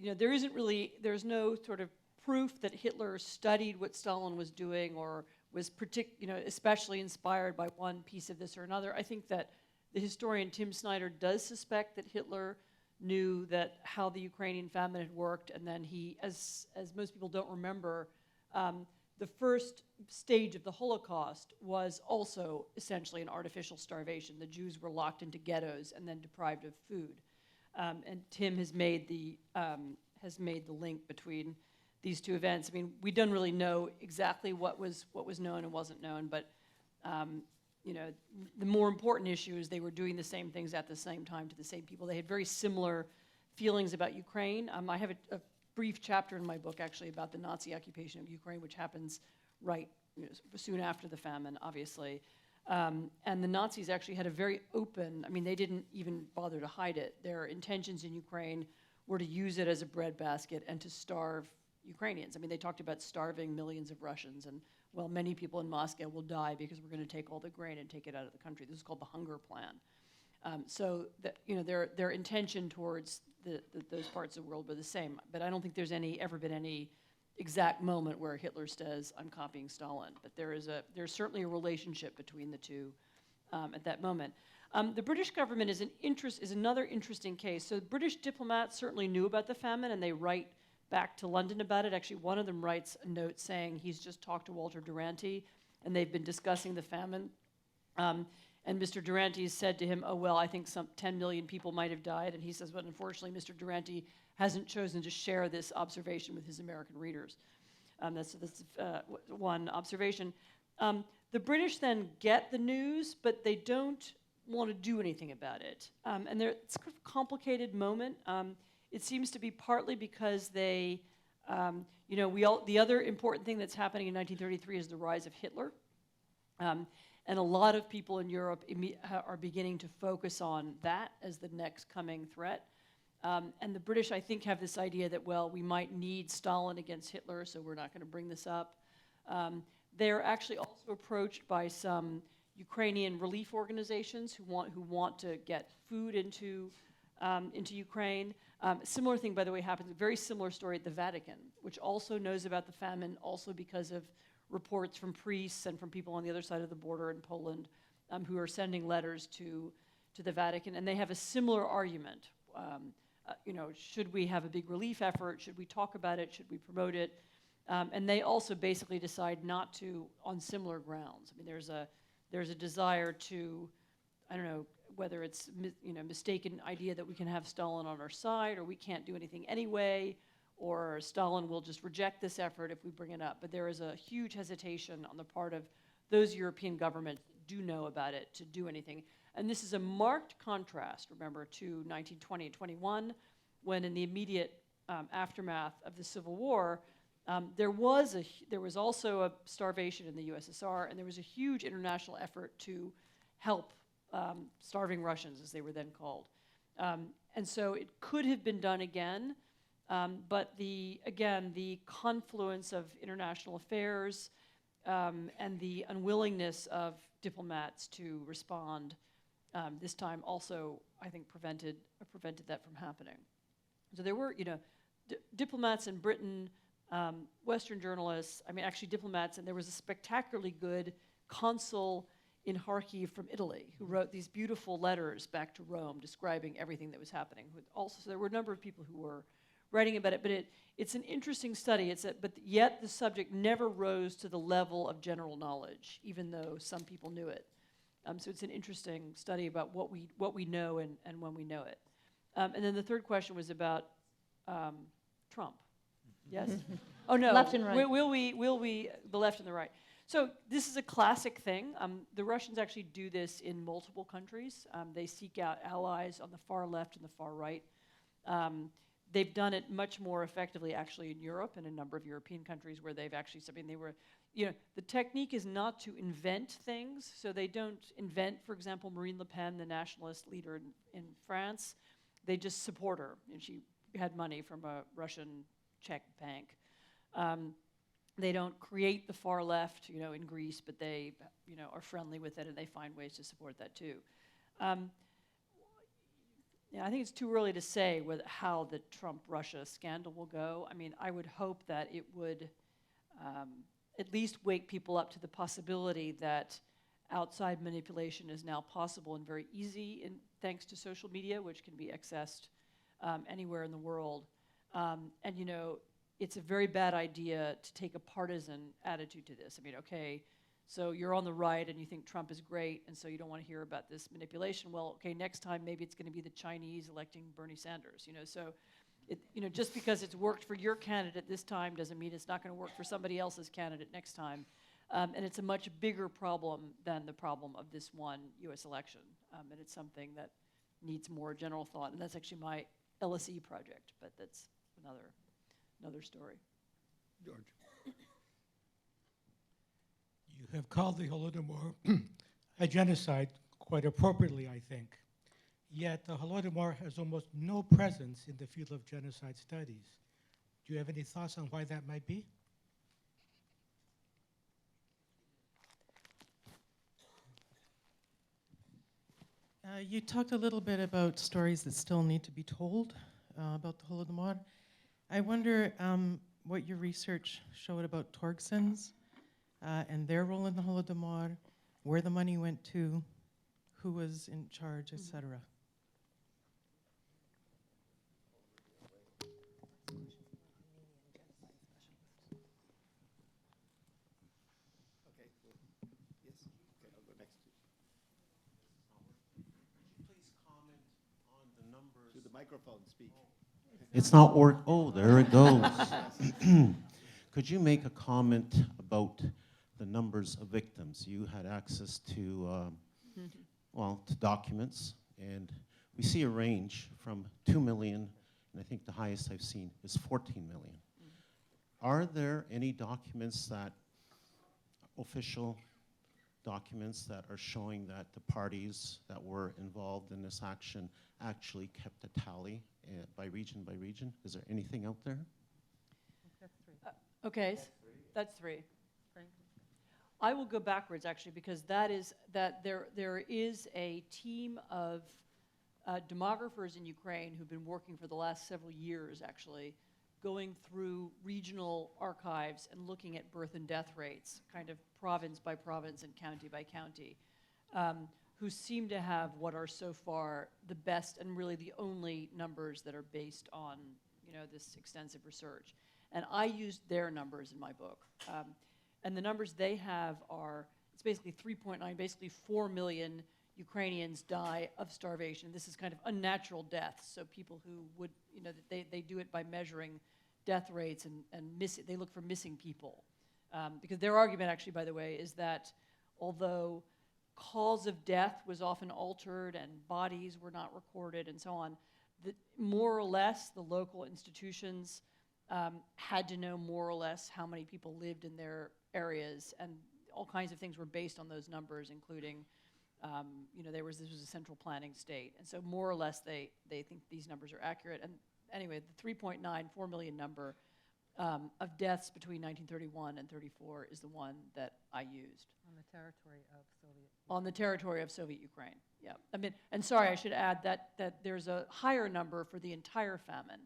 There's no sort of proof that Hitler studied what Stalin was doing or was especially inspired by one piece of this or another. I think that the historian Tim Snyder does suspect that Hitler knew that how the Ukrainian famine had worked, and then he, as most people don't remember, the first stage of the Holocaust was also essentially an artificial starvation. The Jews were locked into ghettos and then deprived of food. And Tim has made the link between these two events. I mean, we don't really know exactly what was known and wasn't known, but the more important issue is they were doing the same things at the same time to the same people. They had very similar feelings about Ukraine. I have a brief chapter in my book actually about the Nazi occupation of Ukraine, which happens soon after the famine, obviously. And the Nazis actually had a very open, they didn't even bother to hide it. Their intentions in Ukraine were to use it as a breadbasket and to starve Ukrainians. They talked about starving millions of Russians, and well, many people in Moscow will die because we're going to take all the grain and take it out of the country. This is called the Hunger Plan. So their intention towards those parts of the world were the same. But I don't think there's ever been any exact moment where Hitler says, "I'm copying Stalin." But there's certainly a relationship between the two at that moment. The British government is another interesting case. So British diplomats certainly knew about the famine, and they write back to London about it. Actually, one of them writes a note saying he's just talked to Walter Duranty, and they've been discussing the famine. And Mr. Duranty said to him, "Oh, well, I think some 10 million people might have died." And he says, "But unfortunately, Mr. Duranty hasn't chosen to share this observation with his American readers." That's one observation. The British then get the news, but they don't want to do anything about it. And it's kind of a complicated moment. It seems to be partly because they, the other important thing that's happening in 1933 is the rise of Hitler. And a lot of people in Europe are beginning to focus on that as the next coming threat. And the British, I think, have this idea that, well, we might need Stalin against Hitler, so we're not going to bring this up. They're actually also approached by some Ukrainian relief organizations who want to get food into Ukraine. Similar thing, by the way, happens, a very similar story at the Vatican, which also knows about the famine, also because of reports from priests and from people on the other side of the border in Poland who are sending letters to the Vatican. And they have a similar argument. Should we have a big relief effort? Should we talk about it? Should we promote it? And they also basically decide not to on similar grounds. I mean, there's a desire to, I don't know, whether it's mistaken idea that we can have Stalin on our side, or we can't do anything anyway, or Stalin will just reject this effort if we bring it up. But there is a huge hesitation on the part of those European governments that do know about it to do anything. And this is a marked contrast, remember, to 1920 and 21, when in the immediate aftermath of the Civil War, there was also a starvation in the USSR, and there was a huge international effort to help starving Russians, as they were then called. And so it could have been done again, but the confluence of international affairs and the unwillingness of diplomats to respond this time also, I think, prevented that from happening. So there were, diplomats in Britain, Western journalists, actually diplomats, and there was a spectacularly good consul in Kharkiv from Italy who wrote these beautiful letters back to Rome describing everything that was happening. So there were a number of people who were writing about it, but it's an interesting study. But yet the subject never rose to the level of general knowledge, even though some people knew it. So it's an interesting study about what we know and when we know it. And then the third question was about Trump. Yes? Oh no. Left and right. Will we the left and the right? So this is a classic thing. The Russians actually do this in multiple countries. They seek out allies on the far left and the far right. They've done it much more effectively actually in Europe and a number of European countries where they've actually, the technique is not to invent things. So they don't invent, for example, Marine Le Pen, the nationalist leader in France. They just support her. And she had money from a Russian Czech bank. They don't create the far left, in Greece, but they, are friendly with it and they find ways to support that too. I think it's too early to say how the Trump-Russia scandal will go. I would hope that it would at least wake people up to the possibility that outside manipulation is now possible and very easy thanks to social media, which can be accessed anywhere in the world. It's a very bad idea to take a partisan attitude to this. Okay, so you're on the right and you think Trump is great, and so you don't want to hear about this manipulation. Well, okay, next time maybe it's going to be the Chinese electing Bernie Sanders. So, just because it's worked for your candidate this time doesn't mean it's not going to work for somebody else's candidate next time. And it's a much bigger problem than the problem of this one U.S. election. And it's something that needs more general thought. And that's actually my LSE project, but that's another story. George. You have called the Holodomor a genocide, quite appropriately, I think. Yet the Holodomor has almost no presence in the field of genocide studies. Do you have any thoughts on why that might be? You talked a little bit about stories that still need to be told about the Holodomor. I wonder what your research showed about Torgsons and their role in the Holodomor, where the money went to, who was in charge, etc. Microphone, speak. It's not work. Oh, there it goes. Could you make a comment about the numbers of victims? You had access to, to documents, and we see a range from 2 million, and I think the highest I've seen is 14 million. Are there any documents that official documents that are showing that the parties that were involved in this action actually kept a tally by region by region? Is there anything out there? That's three. Okay, that's three. Frank? I will go backwards, actually, because there is a team of demographers in Ukraine who've been working for the last several years, actually, going through regional archives and looking at birth and death rates, kind of province by province and county by county, who seem to have what are so far the best and really the only numbers that are based on, this extensive research. And I used their numbers in my book. And the numbers they have are, it's basically 3.9, basically 4 million Ukrainians die of starvation. This is kind of unnatural deaths, so people who would, they do it by measuring death rates and they look for missing people. Because their argument, actually, by the way, is that although cause of death was often altered and bodies were not recorded and so on, that more or less the local institutions had to know more or less how many people lived in their areas, and all kinds of things were based on those numbers, including, this was a central planning state, and so more or less they think these numbers are accurate. And anyway, the 4 million number of deaths between 1931 and 34 is the one that I used. On the territory of Soviet. On the territory of Soviet Ukraine, yeah. I mean, and sorry, I should add that there's a higher number for the entire famine.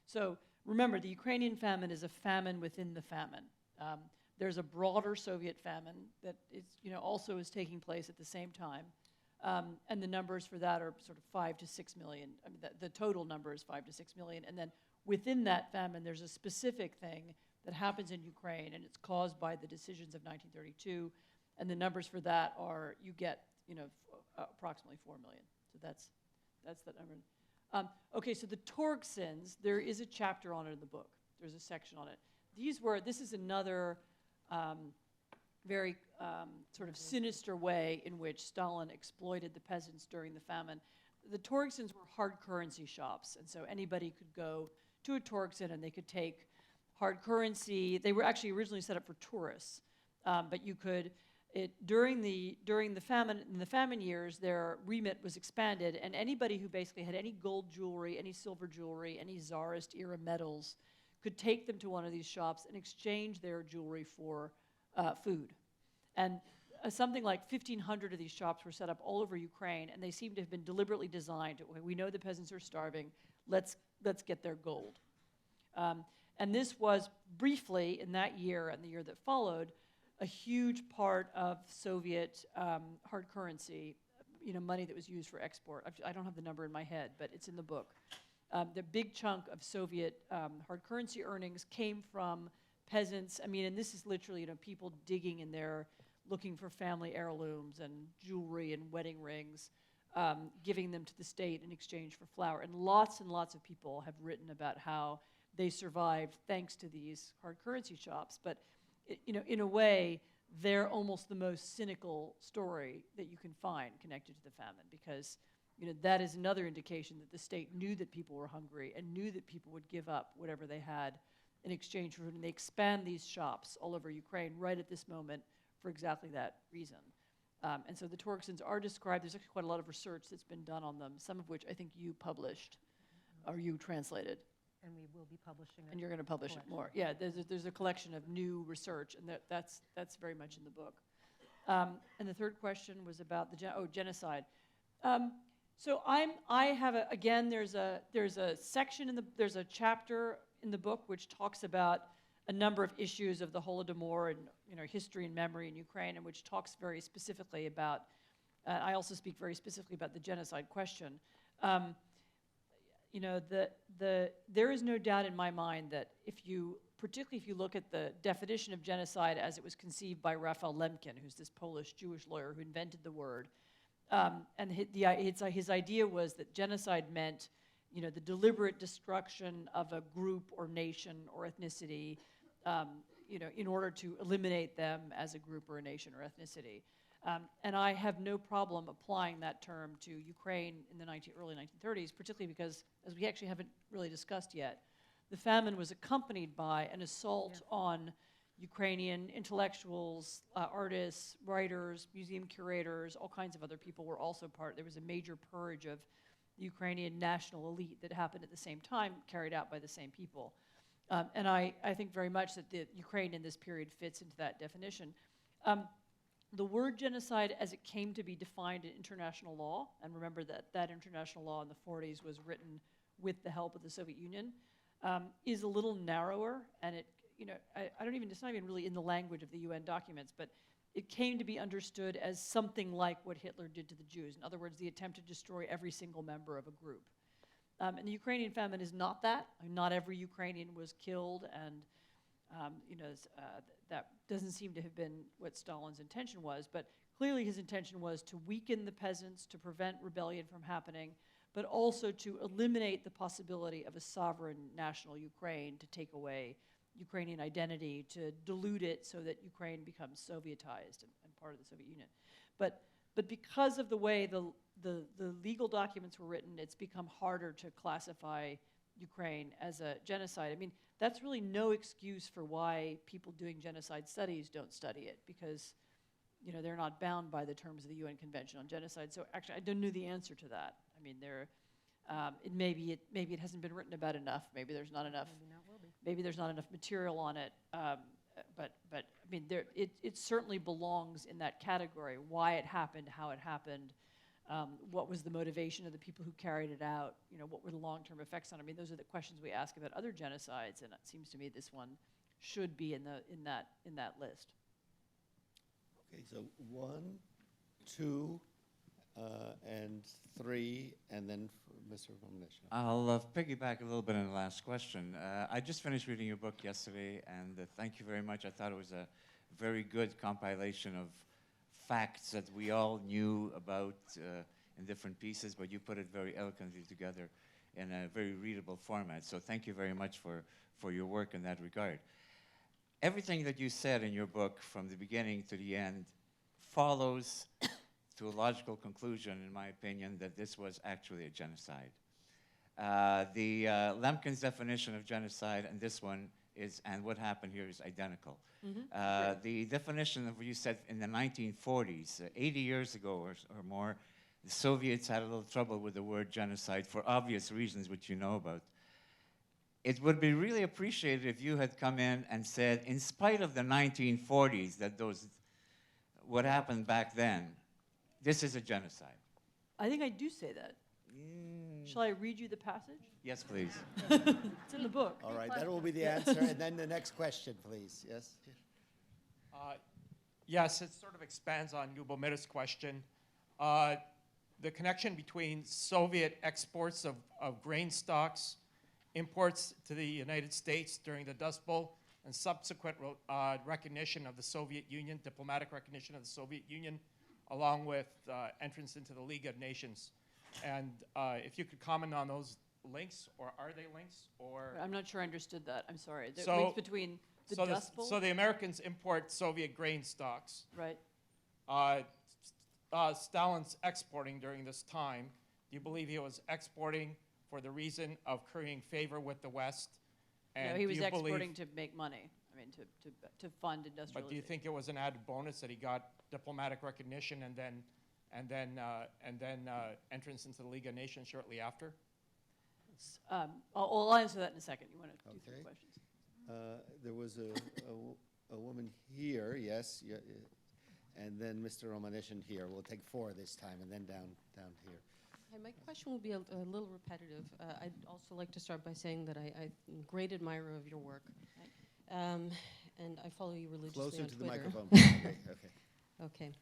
So remember, the Ukrainian famine is a famine within the famine. There's a broader Soviet famine that is, also is taking place at the same time. And the numbers for that are sort of 5 to 6 million. I mean, the total number is 5 to 6 million. And then within that famine, there's a specific thing that happens in Ukraine, and it's caused by the decisions of 1932. And the numbers for that are, you get, approximately 4 million. So that's that number. Okay, so the Torgsins, there is a chapter on it in the book. There's a section on it. This is another very sort of sinister way in which Stalin exploited the peasants during the famine. The Torgsins were hard currency shops, and so anybody could go to a Torgsin and they could take hard currency. They were actually originally set up for tourists, but you could, during the famine, in the famine years, their remit was expanded, and anybody who basically had any gold jewelry, any silver jewelry, any Tsarist era medals, could take them to one of these shops and exchange their jewelry for food. And something like 1,500 of these shops were set up all over Ukraine, and they seem to have been deliberately designed to, we know the peasants are starving, let's get their gold. And this was briefly, in that year and the year that followed, a huge part of Soviet hard currency, money that was used for export. I don't have the number in my head, but it's in the book. The big chunk of Soviet hard currency earnings came from peasants. I mean, and this is literally, people digging in there, looking for family heirlooms and jewelry and wedding rings, giving them to the state in exchange for flour. And lots of people have written about how they survived thanks to these hard currency shops. But, in a way, they're almost the most cynical story that you can find connected to the famine, because that is another indication that the state knew that people were hungry and knew that people would give up whatever they had in exchange for food. And they expand these shops all over Ukraine right at this moment for exactly that reason. And so the Torgsins are described. There's actually quite a lot of research that's been done on them, some of which I think you published or you translated. And we will be publishing it. And you're going to publish it more. Yeah, there's a collection of new research, and that's very much in the book. And the third question was about the genocide. So I have again. There's a section there's a chapter in the book which talks about a number of issues of the Holodomor and history and memory in Ukraine, and which talks very specifically about. I also speak very specifically about the genocide question. There is no doubt in my mind that particularly if you look at the definition of genocide as it was conceived by Raphael Lemkin, who's this Polish Jewish lawyer who invented the word, and his idea was that genocide meant, the deliberate destruction of a group or nation or ethnicity, in order to eliminate them as a group or a nation or ethnicity. And I have no problem applying that term to Ukraine in the early 1930s, particularly because, as we actually haven't really discussed yet, the famine was accompanied by an assault on Ukrainian intellectuals, artists, writers, museum curators, all kinds of other people were also part. There was a major purge of the Ukrainian national elite that happened at the same time, carried out by the same people. And I think very much that the Ukraine in this period fits into that definition. The word genocide as it came to be defined in international law, and remember that international law in the 40s was written with the help of the Soviet Union, is a little narrower, and it, it's not even really in the language of the UN documents, but it came to be understood as something like what Hitler did to the Jews. In other words, the attempt to destroy every single member of a group. And the Ukrainian famine is not that. I mean, not every Ukrainian was killed, and that doesn't seem to have been what Stalin's intention was, but clearly his intention was to weaken the peasants, to prevent rebellion from happening, but also to eliminate the possibility of a sovereign national Ukraine, to take away Ukrainian identity, to dilute it so that Ukraine becomes Sovietized and part of the Soviet Union. But because of the way the legal documents were written, it's become harder to classify Ukraine as a genocide. I mean, that's really no excuse for why people doing genocide studies don't study it, because they're not bound by the terms of the UN Convention on Genocide. So actually, I don't know the answer to that. I mean, maybe it hasn't been written about enough. Maybe there's not enough. Maybe there's not enough material on it. But I mean, it certainly belongs in that category. Why it happened, how it happened, what was the motivation of the people who carried it out? What were the long-term effects on it? I mean, those are the questions we ask about other genocides, and it seems to me this one should be in that list. Okay, so 1, 2, and 3, and then Mr. Romanescu. I'll piggyback a little bit on the last question. I just finished reading your book yesterday, and thank you very much. I thought it was a very good compilation of facts that we all knew about in different pieces, but you put it very eloquently together in a very readable format. So thank you very much for your work in that regard. Everything that you said in your book from the beginning to the end follows to a logical conclusion, in my opinion, that this was actually a genocide. Lemkin's definition of genocide and this one is, and what happened here is identical. Mm-hmm. The definition of what you said in the 1940s, 80 years ago or more, the Soviets had a little trouble with the word genocide for obvious reasons, which you know about. It would be really appreciated if you had come in and said, in spite of the 1940s, what happened back then, this is a genocide. I think I do say that. Shall I read you the passage? Yes, please. It's in the book. All right, that will be the answer. And then the next question, please. Yes? Yes, it sort of expands on Ljubomir's question. The connection between Soviet exports of grain stocks, imports to the United States during the Dust Bowl, and subsequent recognition of the Soviet Union, diplomatic recognition of the Soviet Union, along with entrance into the League of Nations. And if you could comment on those links, or are they links? Or I'm not sure I understood that. I'm sorry. The So- links between the Dust Bowl? So the Americans import Soviet grain stocks. Right. Stalin's exporting during this time. Do you believe he was exporting for the reason of currying favor with the West? No, he was exporting to make money. I mean, to fund industrialization. But do you think it was an added bonus that he got diplomatic recognition and then entrance into the League of Nations shortly after? I'll answer that in a second. You want to do Okay. 3 questions? There was a woman here, yes, yeah, and then Mr. Romanescu here. We'll take 4 this time, and then down here. Hi, my question will be a little repetitive. I'd also like to start by saying that I'm a great admirer of your work. And I follow you religiously Closer on to the Twitter. microphone. Okay. Okay.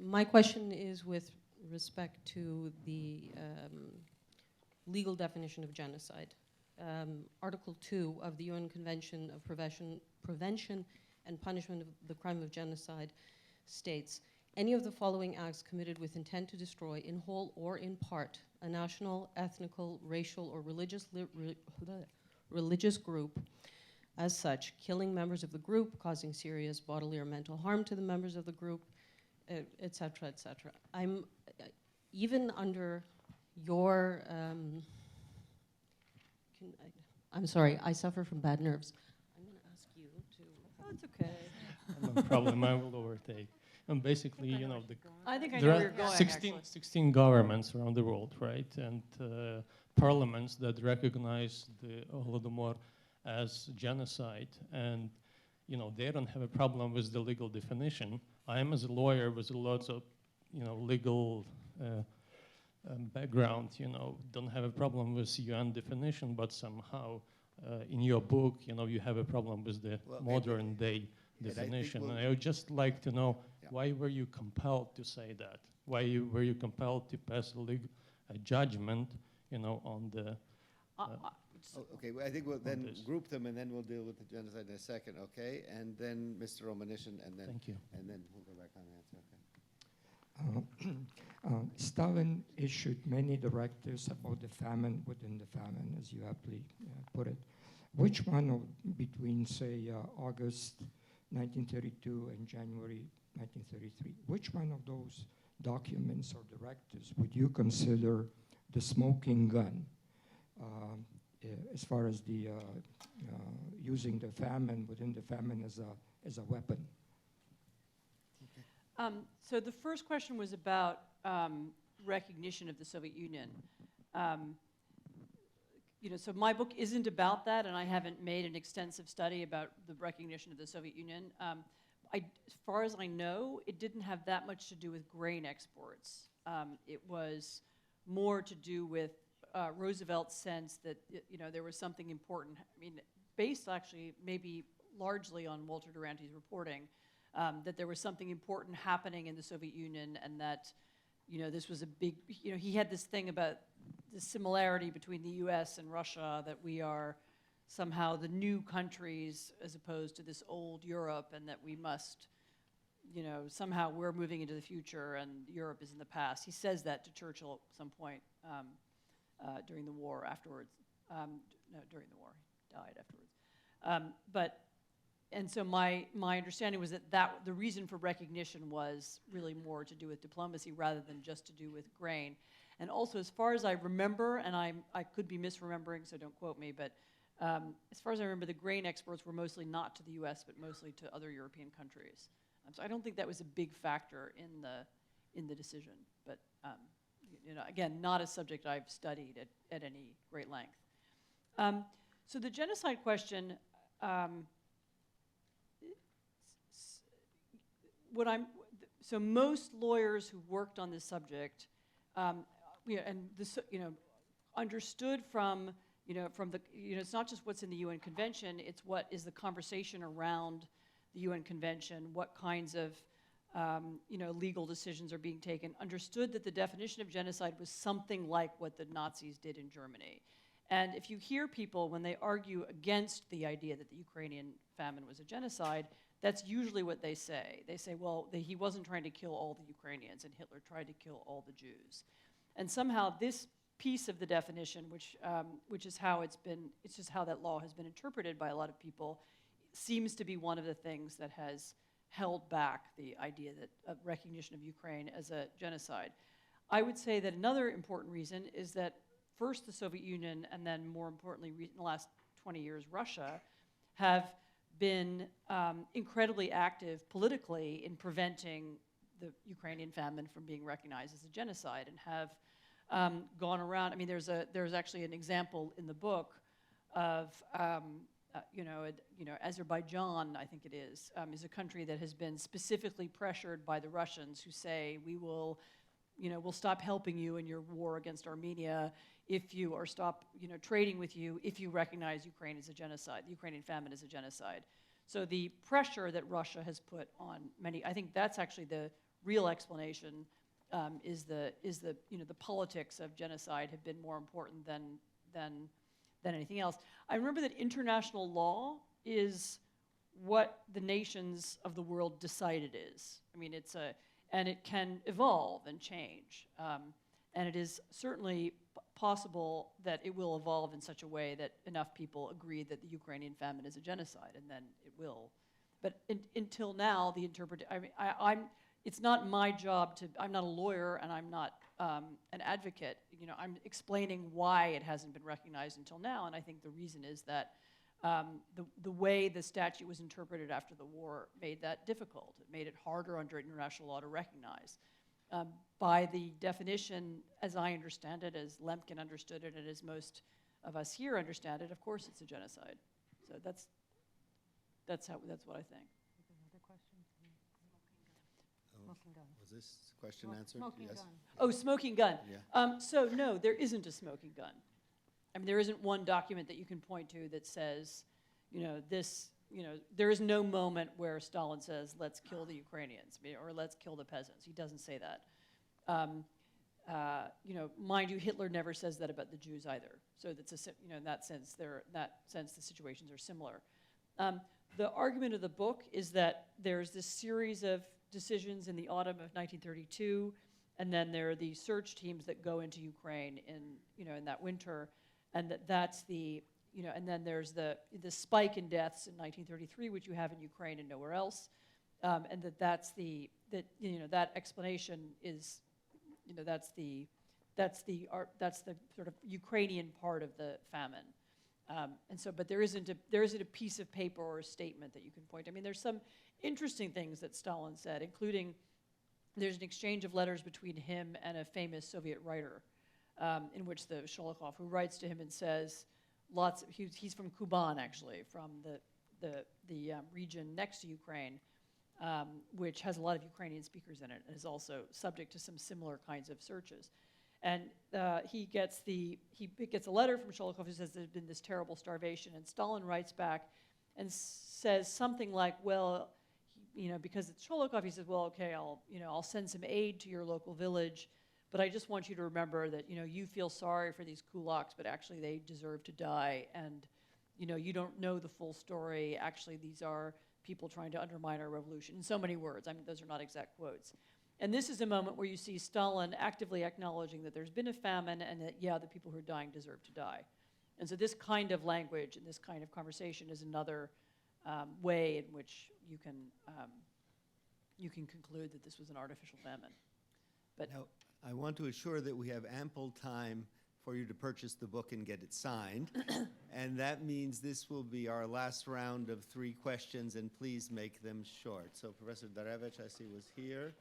My question is with respect to the legal definition of genocide. Article 2 of the UN Convention of Prevention and Punishment of the Crime of Genocide states, any of the following acts committed with intent to destroy in whole or in part a national, ethnical, racial, or religious group as such, killing members of the group, causing serious bodily or mental harm to the members of the group, et cetera, et cetera. I'm, even under your, I'm sorry, I suffer from bad nerves. I'm going to ask you to Oh, it's okay. No problem, I will overtake. And basically, you know, I think I know there where are you're going, 16 governments around the world, right? And parliaments that recognize the Holodomor as genocide. And, you know, they don't have a problem with the legal definition. I am, as a lawyer with lots of, you know, legal background, you know, don't have a problem with UN definition, but somehow in your book, you know, you have a problem with the modern day definition. And I would just like to know, why were you compelled to say that? Why were you compelled to pass a judgment, you know, on the... Okay, well, I think we'll then group them, and then we'll deal with the genocide in a second, okay? And then Mr. Romanishin, and then... Thank you. And then we'll go back on the answer, okay? Stalin issued many directives about the famine within the famine, as you aptly put it. Which one between, say, August 1932 and January 1933, which one of those documents or directives would you consider the smoking gun as far as the using the famine within the famine as a weapon? So the first question was about recognition of the Soviet Union. You know, so my book isn't about that, and I haven't made an extensive study about the recognition of the Soviet Union. As far as I know, it didn't have that much to do with grain exports. It was more to do with Roosevelt's sense that, you know, there was something important. I mean, based actually maybe largely on Walter Duranty's reporting, that there was something important happening in the Soviet Union, and that, you know, this was a big, you know, he had this thing about the similarity between the US and Russia, that we are somehow the new countries as opposed to this old Europe, and that we must, you know, somehow we're moving into the future and Europe is in the past. He says that to Churchill at some point during the war afterwards. No, during the war, he died afterwards. And so my understanding was that the reason for recognition was really more to do with diplomacy rather than just to do with grain. And also, as far as I remember, and I could be misremembering, so don't quote me, but as far as I remember, the grain exports were mostly not to the US, but mostly to other European countries. So I don't think that was a big factor in the decision. But you know, again, not a subject I've studied at any great length. So the genocide question, so most lawyers who worked on this subject, you know, and this, you know, understood from the, you know, it's not just what's in the UN Convention, it's what is the conversation around the UN Convention, what kinds of, you know, legal decisions are being taken, understood that the definition of genocide was something like what the Nazis did in Germany. And if you hear people, when they argue against the idea that the Ukrainian famine was a genocide, that's usually what they say. They say, well, he wasn't trying to kill all the Ukrainians, and Hitler tried to kill all the Jews. And somehow this piece of the definition, which is how it's just how that law has been interpreted by a lot of people, seems to be one of the things that has held back the idea that of recognition of Ukraine as a genocide. I would say that another important reason is that first the Soviet Union, and then more importantly in the last 20 years Russia, have been incredibly active politically in preventing the Ukrainian famine from being recognized as a genocide, and have gone around. I mean, there's actually an example in the book of Azerbaijan, I think it is a country that has been specifically pressured by the Russians, who say we'll stop helping you in your war against Armenia if you, or stop trading with you if you recognize Ukraine as a genocide, the Ukrainian famine as a genocide. So the pressure that Russia has put on many, I think that's actually the real explanation. Is the politics of genocide have been more important than anything else. I remember that international law is what the nations of the world decide it is. I mean, and it can evolve and change, and it is certainly possible that it will evolve in such a way that enough people agree that the Ukrainian famine is a genocide, and then it will. But until now, the it's not my job to, I'm not a lawyer and I'm not an advocate. I'm explaining why it hasn't been recognized until now, and I think the reason is that The way the statute was interpreted after the war made that difficult. It made it harder under international law to recognize. By the definition, as I understand it, as Lemkin understood it, and as most of us here understand it, of course it's a genocide. So that's what I think. Another question? Smoking gun. Was this question answered? Smoking Yes. gun. Oh, smoking gun. Yeah. So no, there isn't a smoking gun. I mean, there isn't one document that you can point to that says, there is no moment where Stalin says, let's kill the Ukrainians, or let's kill the peasants. He doesn't say that. Mind you, Hitler never says that about the Jews either. So that's in that sense, the situations are similar. The argument of the book is that there's this series of decisions in the autumn of 1932, and then there are these search teams that go into Ukraine in that winter, and and then there's the spike in deaths in 1933, which you have in Ukraine and nowhere else, and that explanation is, that's the sort of Ukrainian part of the famine. But there isn't a piece of paper or a statement that you can point to. I mean, there's some interesting things that Stalin said, including there's an exchange of letters between him and a famous Soviet writer, in which the Sholokhov, who writes to him and says, he's from Kuban, actually, from the region next to Ukraine, which has a lot of Ukrainian speakers in it, and is also subject to some similar kinds of searches. And he gets a letter from Sholokhov who says there's been this terrible starvation, and Stalin writes back and says something like, well, because it's Sholokhov, he says, well, okay, I'll send some aid to your local village, but I just want you to remember that, you feel sorry for these kulaks, but actually they deserve to die, and, you don't know the full story. Actually, these are people trying to undermine our revolution. In so many words. I mean, those are not exact quotes. And this is a moment where you see Stalin actively acknowledging that there's been a famine and that, the people who are dying deserve to die. And so this kind of language and this kind of conversation is another way in which you can conclude that this was an artificial famine. But now, I want to assure that we have ample time for you to purchase the book and get it signed. And that means this will be our last round of 3 questions, and please make them short. So Professor Darevich, I see, was here.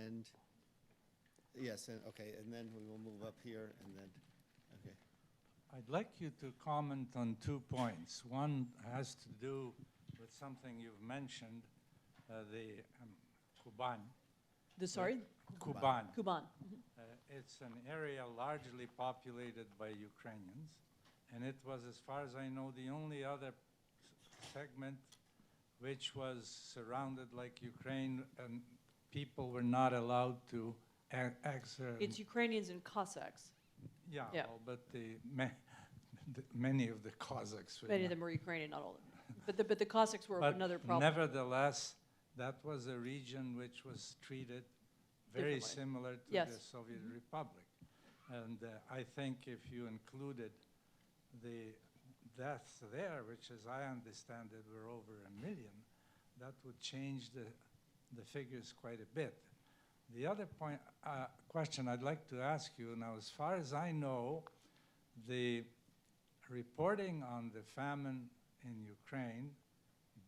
And yes, and then we will move up here, and then, okay. I'd like you to comment on 2 points. One has to do with something you've mentioned, the Kuban. Kuban. It's an area largely populated by Ukrainians, and it was, as far as I know, the only other segment which was surrounded like Ukraine, and people were not allowed to exert. It's Ukrainians and Cossacks. Yeah. Well, but many of the Cossacks. Many of them were Ukrainian, not all of them. But the Cossacks were another problem. Nevertheless, that was a region which was treated very similar to the Soviet Republic. And I think if you included the deaths there, which as I understand it were over 1 million, that would change the figures quite a bit. The other question I'd like to ask you, now as far as I know, the reporting on the famine in Ukraine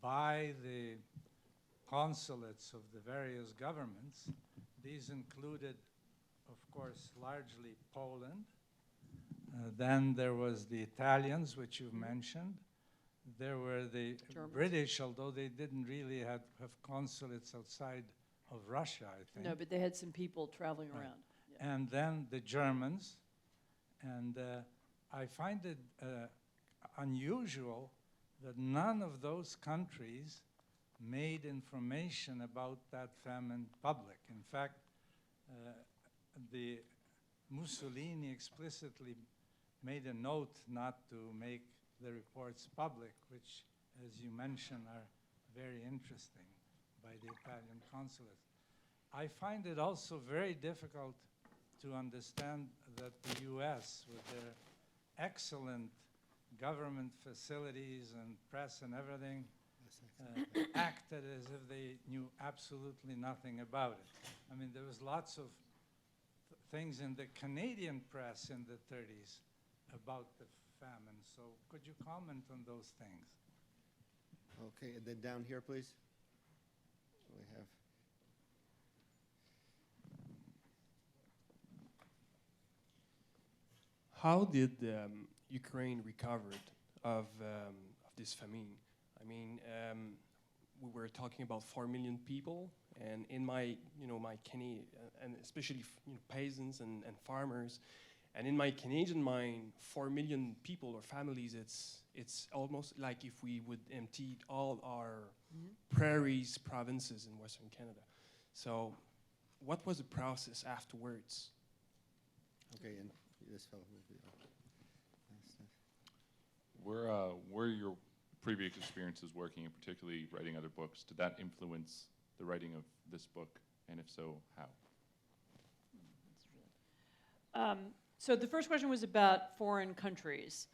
by the consulates of the various governments, these included, of course, largely Poland. Then there was the Italians, which you've mentioned. There were the Germans. British, although they didn't really have consulates outside of Russia, I think. No, but they had some people traveling around. Yeah. And then the Germans. And I find it unusual that none of those countries made information about that famine public. In fact, the Mussolini explicitly made a note not to make the reports public, which, as you mentioned, are very interesting by the Italian consulate. I find it also very difficult to understand that the US, with their excellent government facilities and press and everything, acted as if they knew absolutely nothing about it. I mean, there was lots of things in the Canadian press in the 30s about the famine. So could you comment on those things? Okay, and then down here, please. We have. How did Ukraine recovered of this famine? I mean, we were talking about 4 million people, and in my, my and especially peasants and farmers, and in my Canadian mind, 4 million people or families, it's almost like if we would empty all our prairies, provinces in Western Canada. So, what was the process afterwards? Okay, and this fellow will be. Were your previous experiences working, and particularly writing other books, did that influence the writing of this book, and if so, how? So the first question was about foreign countries.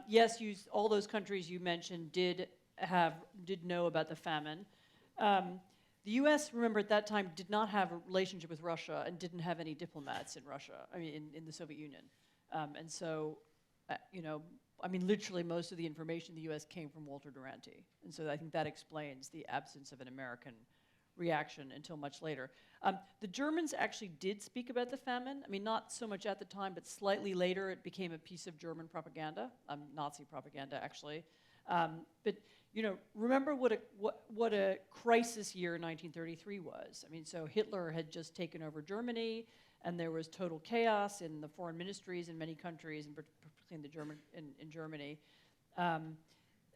Yes, all those countries you mentioned did know about the famine. The U.S., remember, at that time did not have a relationship with Russia and didn't have any diplomats in Russia. I mean, in the Soviet Union, and so, literally most of the information in the U.S. came from Walter Duranty, and so I think that explains the absence of an American reaction until much later. The Germans actually did speak about the famine. I mean, not so much at the time, but slightly later it became a piece of German propaganda, Nazi propaganda actually. But remember what a crisis year 1933 was. I mean, so Hitler had just taken over Germany, and there was total chaos in the foreign ministries in many countries, and particularly in Germany.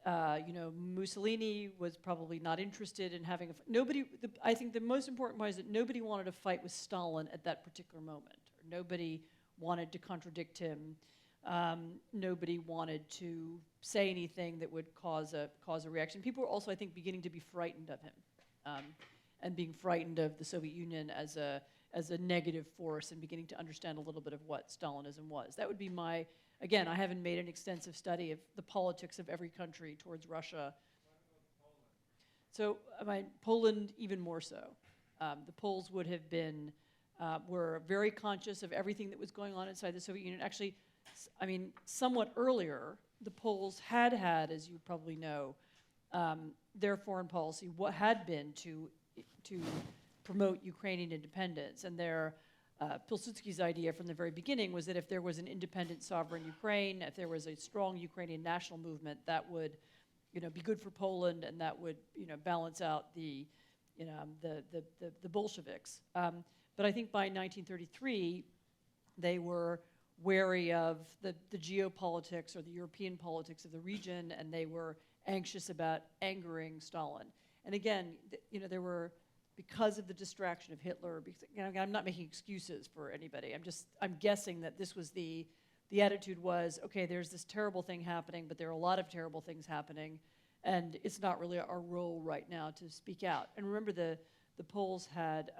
Mussolini was probably not interested in having I think the most important part is that nobody wanted to fight with Stalin at that particular moment. Or nobody wanted to contradict him. Nobody wanted to say anything that would cause a reaction. People were also, I think, beginning to be frightened of him, and being frightened of the Soviet Union as a negative force, and beginning to understand a little bit of what Stalinism was. That would be my. Again, I haven't made an extensive study of the politics of every country towards Russia. So, Poland even more so. The Poles would have been, were very conscious of everything that was going on inside the Soviet Union. Actually, somewhat earlier, the Poles had, as you probably know, their foreign policy had been to promote Ukrainian independence, and their Pilsudski's idea from the very beginning was that if there was an independent sovereign Ukraine, if there was a strong Ukrainian national movement, that would, be good for Poland, and that would, balance out the Bolsheviks. But I think by 1933, they were wary of the geopolitics or the European politics of the region, and they were anxious about angering Stalin. And again, there were. Because of the distraction of Hitler, because, I'm not making excuses for anybody. I'm guessing that this was the attitude was, okay, there's this terrible thing happening, but there are a lot of terrible things happening, and it's not really our role right now to speak out. And remember, the Poles had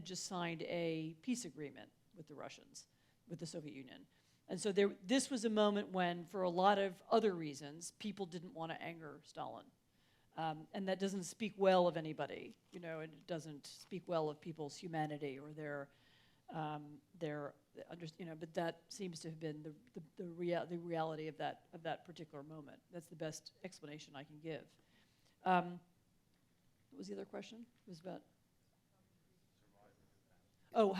just signed a peace agreement with the Russians, with the Soviet Union. And so this was a moment when, for a lot of other reasons, people didn't want to anger Stalin. And that doesn't speak well of anybody, and it doesn't speak well of people's humanity or but that seems to have been the reality of that particular moment. That's the best explanation I can give. What was the other question? It was about. Oh,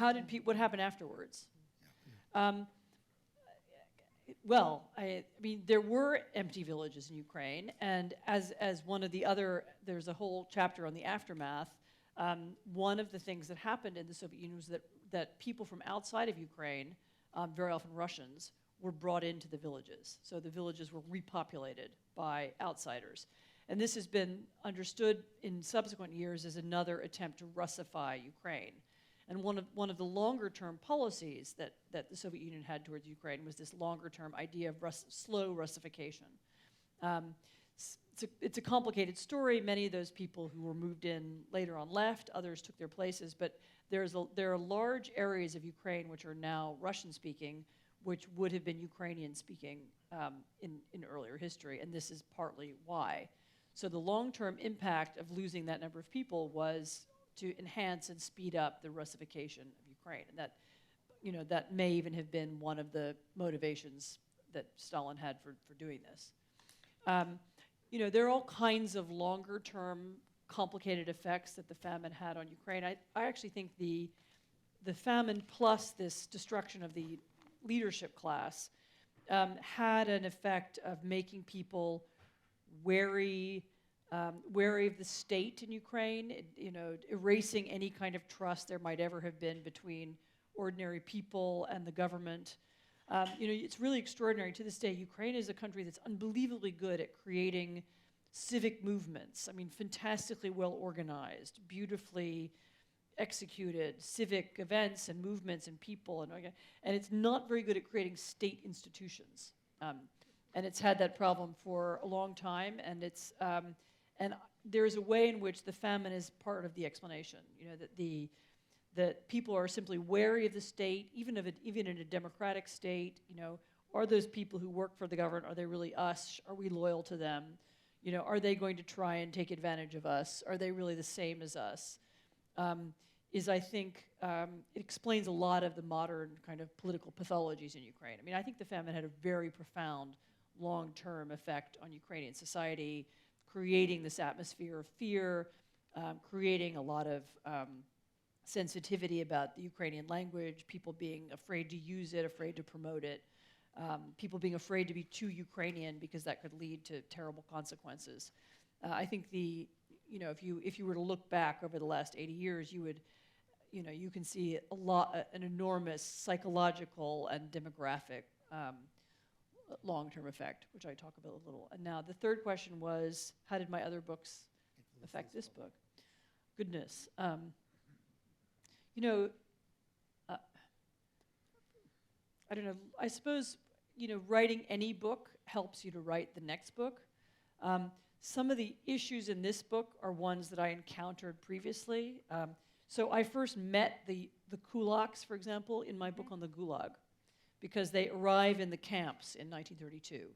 what happened afterwards? Well, there were empty villages in Ukraine, and as one of the other, there's a whole chapter on the aftermath. One of the things that happened in the Soviet Union was that people from outside of Ukraine, very often Russians, were brought into the villages. So the villages were repopulated by outsiders. And this has been understood in subsequent years as another attempt to Russify Ukraine. And one of the longer-term policies that the Soviet Union had towards Ukraine was this longer-term idea of slow Russification. It's a complicated story. Many of those people who were moved in later on left. Others took their places. But there are large areas of Ukraine which are now Russian-speaking, which would have been Ukrainian-speaking in earlier history. And this is partly why. So the long-term impact of losing that number of people was to enhance and speed up the Russification of Ukraine. And that may even have been one of the motivations that Stalin had for doing this. You know, there are all kinds of longer-term complicated effects that the famine had on Ukraine. I actually think the famine plus this destruction of the leadership class had an effect of making people wary of the state in Ukraine, you know, erasing any kind of trust there might ever have been between ordinary people and the government. You know, it's really extraordinary. To this day, Ukraine is a country that's unbelievably good at creating civic movements. I mean, fantastically well organized, beautifully executed civic events and movements and people, and it's not very good at creating state institutions. And it's had that problem for a long time, and it's and there's a way in which the famine is part of the explanation. You know, that people are simply wary of the state, even in a democratic state. You know, are those people who work for the government, are they really us? Are we loyal to them? You know, are they going to try and take advantage of us? Are they really the same as us? I think, it explains a lot of the modern kind of political pathologies in Ukraine. I mean, I think the famine had a very profound long-term effect on Ukrainian society, creating this atmosphere of fear, creating a lot of sensitivity about the Ukrainian language, people being afraid to use it, afraid to promote it, people being afraid to be too Ukrainian because that could lead to terrible consequences. I think you know, if you were to look back over the last 80 years, you would, you know, you can see an enormous psychological and demographic long-term effect, which I talk about a little. And now the third question was, how did my other books affect this book? Goodness. You know, I don't know, I suppose, you know, writing any book helps you to write the next book. Some of the issues in this book are ones that I encountered previously. So I first met the kulaks, for example, in my book on the Gulag, because they arrive in the camps in 1932.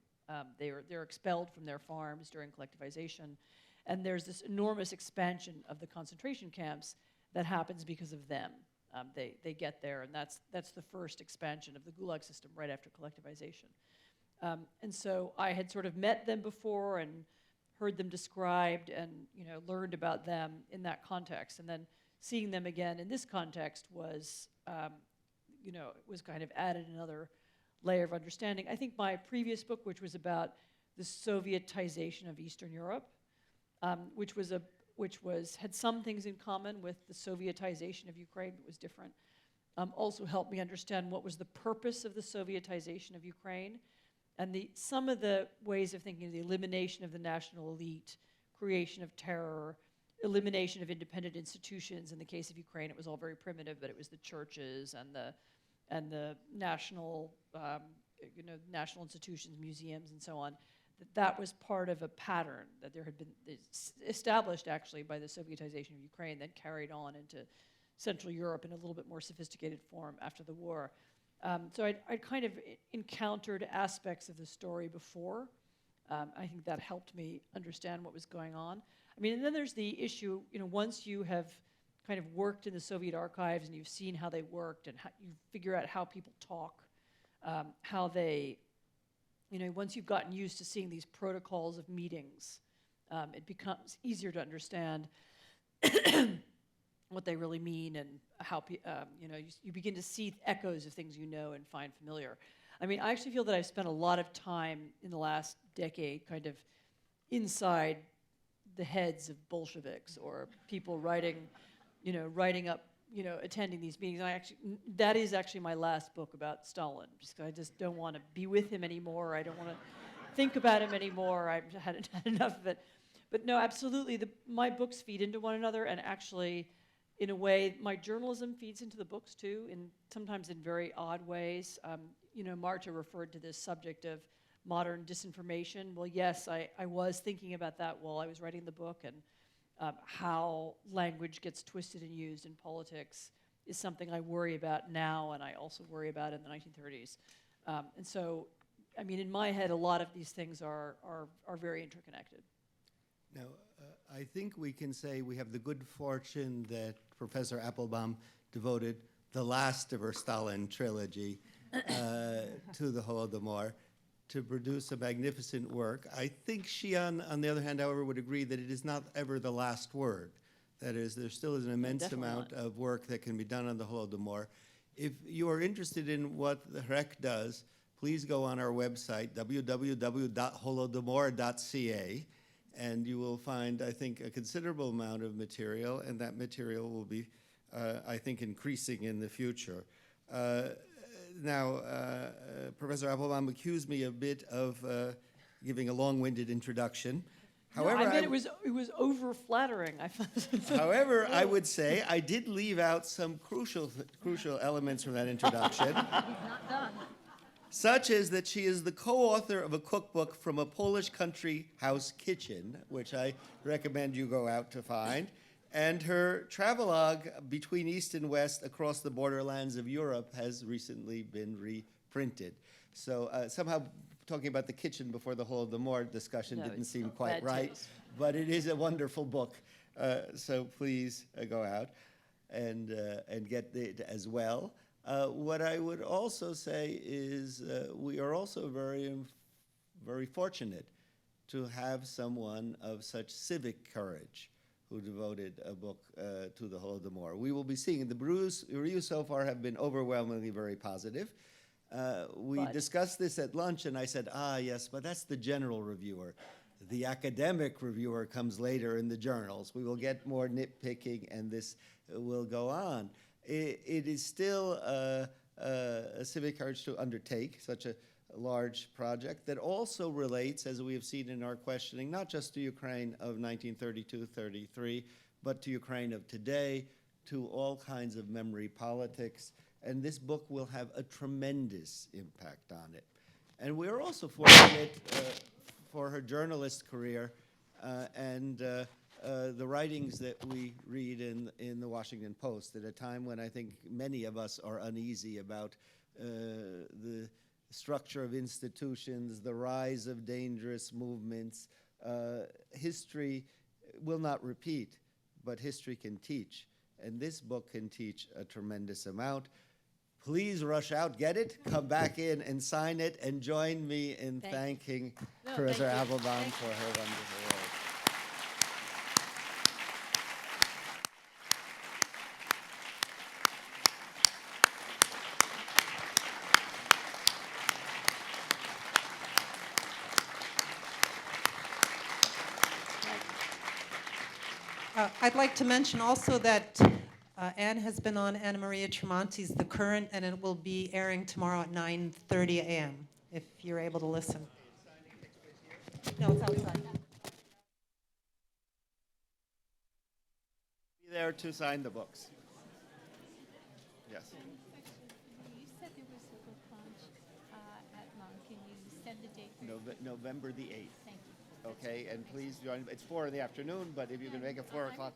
They're expelled from their farms during collectivization, and there's this enormous expansion of the concentration camps that happens because of them. They get there, and that's the first expansion of the Gulag system right after collectivization. And so I had sort of met them before and heard them described and, you know, learned about them in that context. And then seeing them again in this context was, you know, it was kind of added another layer of understanding. I think my previous book, which was about the Sovietization of Eastern Europe, which had some things in common with the Sovietization of Ukraine, but was different, also helped me understand what was the purpose of the Sovietization of Ukraine, and some of the ways of thinking, the elimination of the national elite, creation of terror, elimination of independent institutions. In the case of Ukraine, it was all very primitive, but it was the churches and the national, you know, national institutions, museums, and so on. That was part of a pattern that there had been established actually by the Sovietization of Ukraine, then carried on into Central Europe in a little bit more sophisticated form after the war. So I'd kind of encountered aspects of the story before. I think that helped me understand what was going on. I mean, and then there's the issue, you know, once you have kind of worked in the Soviet archives and you've seen how they worked and you figure out how people talk, how they, you know, once you've gotten used to seeing these protocols of meetings, it becomes easier to understand what they really mean and how, you know, you begin to see echoes of things you know and find familiar. I mean, I actually feel that I've spent a lot of time in the last decade kind of inside the heads of Bolsheviks or people writing up, you know, attending these meetings. That is actually my last book about Stalin, because I just don't want to be with him anymore. I don't want to think about him anymore. I've had enough of it. But no, absolutely, my books feed into one another, and actually, in a way, my journalism feeds into the books too, sometimes in very odd ways. You know, Marta referred to this subject of modern disinformation. Well, yes, I was thinking about that while I was writing the book, and how language gets twisted and used in politics is something I worry about now, and I also worry about in the 1930s. And so, I mean, in my head, a lot of these things are very interconnected. Now, I think we can say we have the good fortune that Professor Applebaum devoted the last of her Stalin trilogy to the Holodomor. to produce a magnificent work. I think she, on the other hand, however, would agree that it is not ever the last word. That is, there still is an immense amount of work that can be done on the Holodomor. If you are interested in what the HREC does, please go on our website, www.holodomor.ca, and you will find, I think, a considerable amount of material, and that material will be, I think, increasing in the future. Now, Professor Applebaum accused me a bit of giving a long-winded introduction. However, no, I meant it was over-flattering. However, I would say I did leave out some crucial elements from that introduction, such as that she is the co-author of a cookbook from a Polish country house kitchen, which I recommend you go out to find, and her travelogue between East and West across the borderlands of Europe has recently been reprinted. So somehow talking about the kitchen before the Holodomor discussion didn't seem quite right, but it is a wonderful book. So please go out and get it as well. What I would also say is we are also very fortunate to have someone of such civic courage who devoted a book to the Holodomor. We will be seeing, the reviews so far have been overwhelmingly very positive. We discussed this at lunch, and I said, yes, but that's the general reviewer. The academic reviewer comes later in the journals. We will get more nitpicking, and this will go on. It is still a civic courage to undertake such a large project that also relates, as we have seen in our questioning, not just to Ukraine of 1932-33, but to Ukraine of today, to all kinds of memory politics. And this book will have a tremendous impact on it. And we're also fortunate for her journalist career and the writings that we read in the Washington Post at a time when I think many of us are uneasy about the structure of institutions, the rise of dangerous movements. History will not repeat, but history can teach. And this book can teach a tremendous amount. Please rush out, get it, come back in and sign it, and join me in thanking Professor Applebaum for her wonderful work. I'd like to mention also that Anne has been on Anna Maria Tremonti's The Current, and it will be airing tomorrow at 9:30 a.m. if you're able to listen. No, it's outside. Be there to sign the books. Yes. You said there was a book launch at Lung. Can you send the date? November the 8th. Thank you. Okay, and please join. It's 4 in the afternoon, but if you can make it 4 o'clock.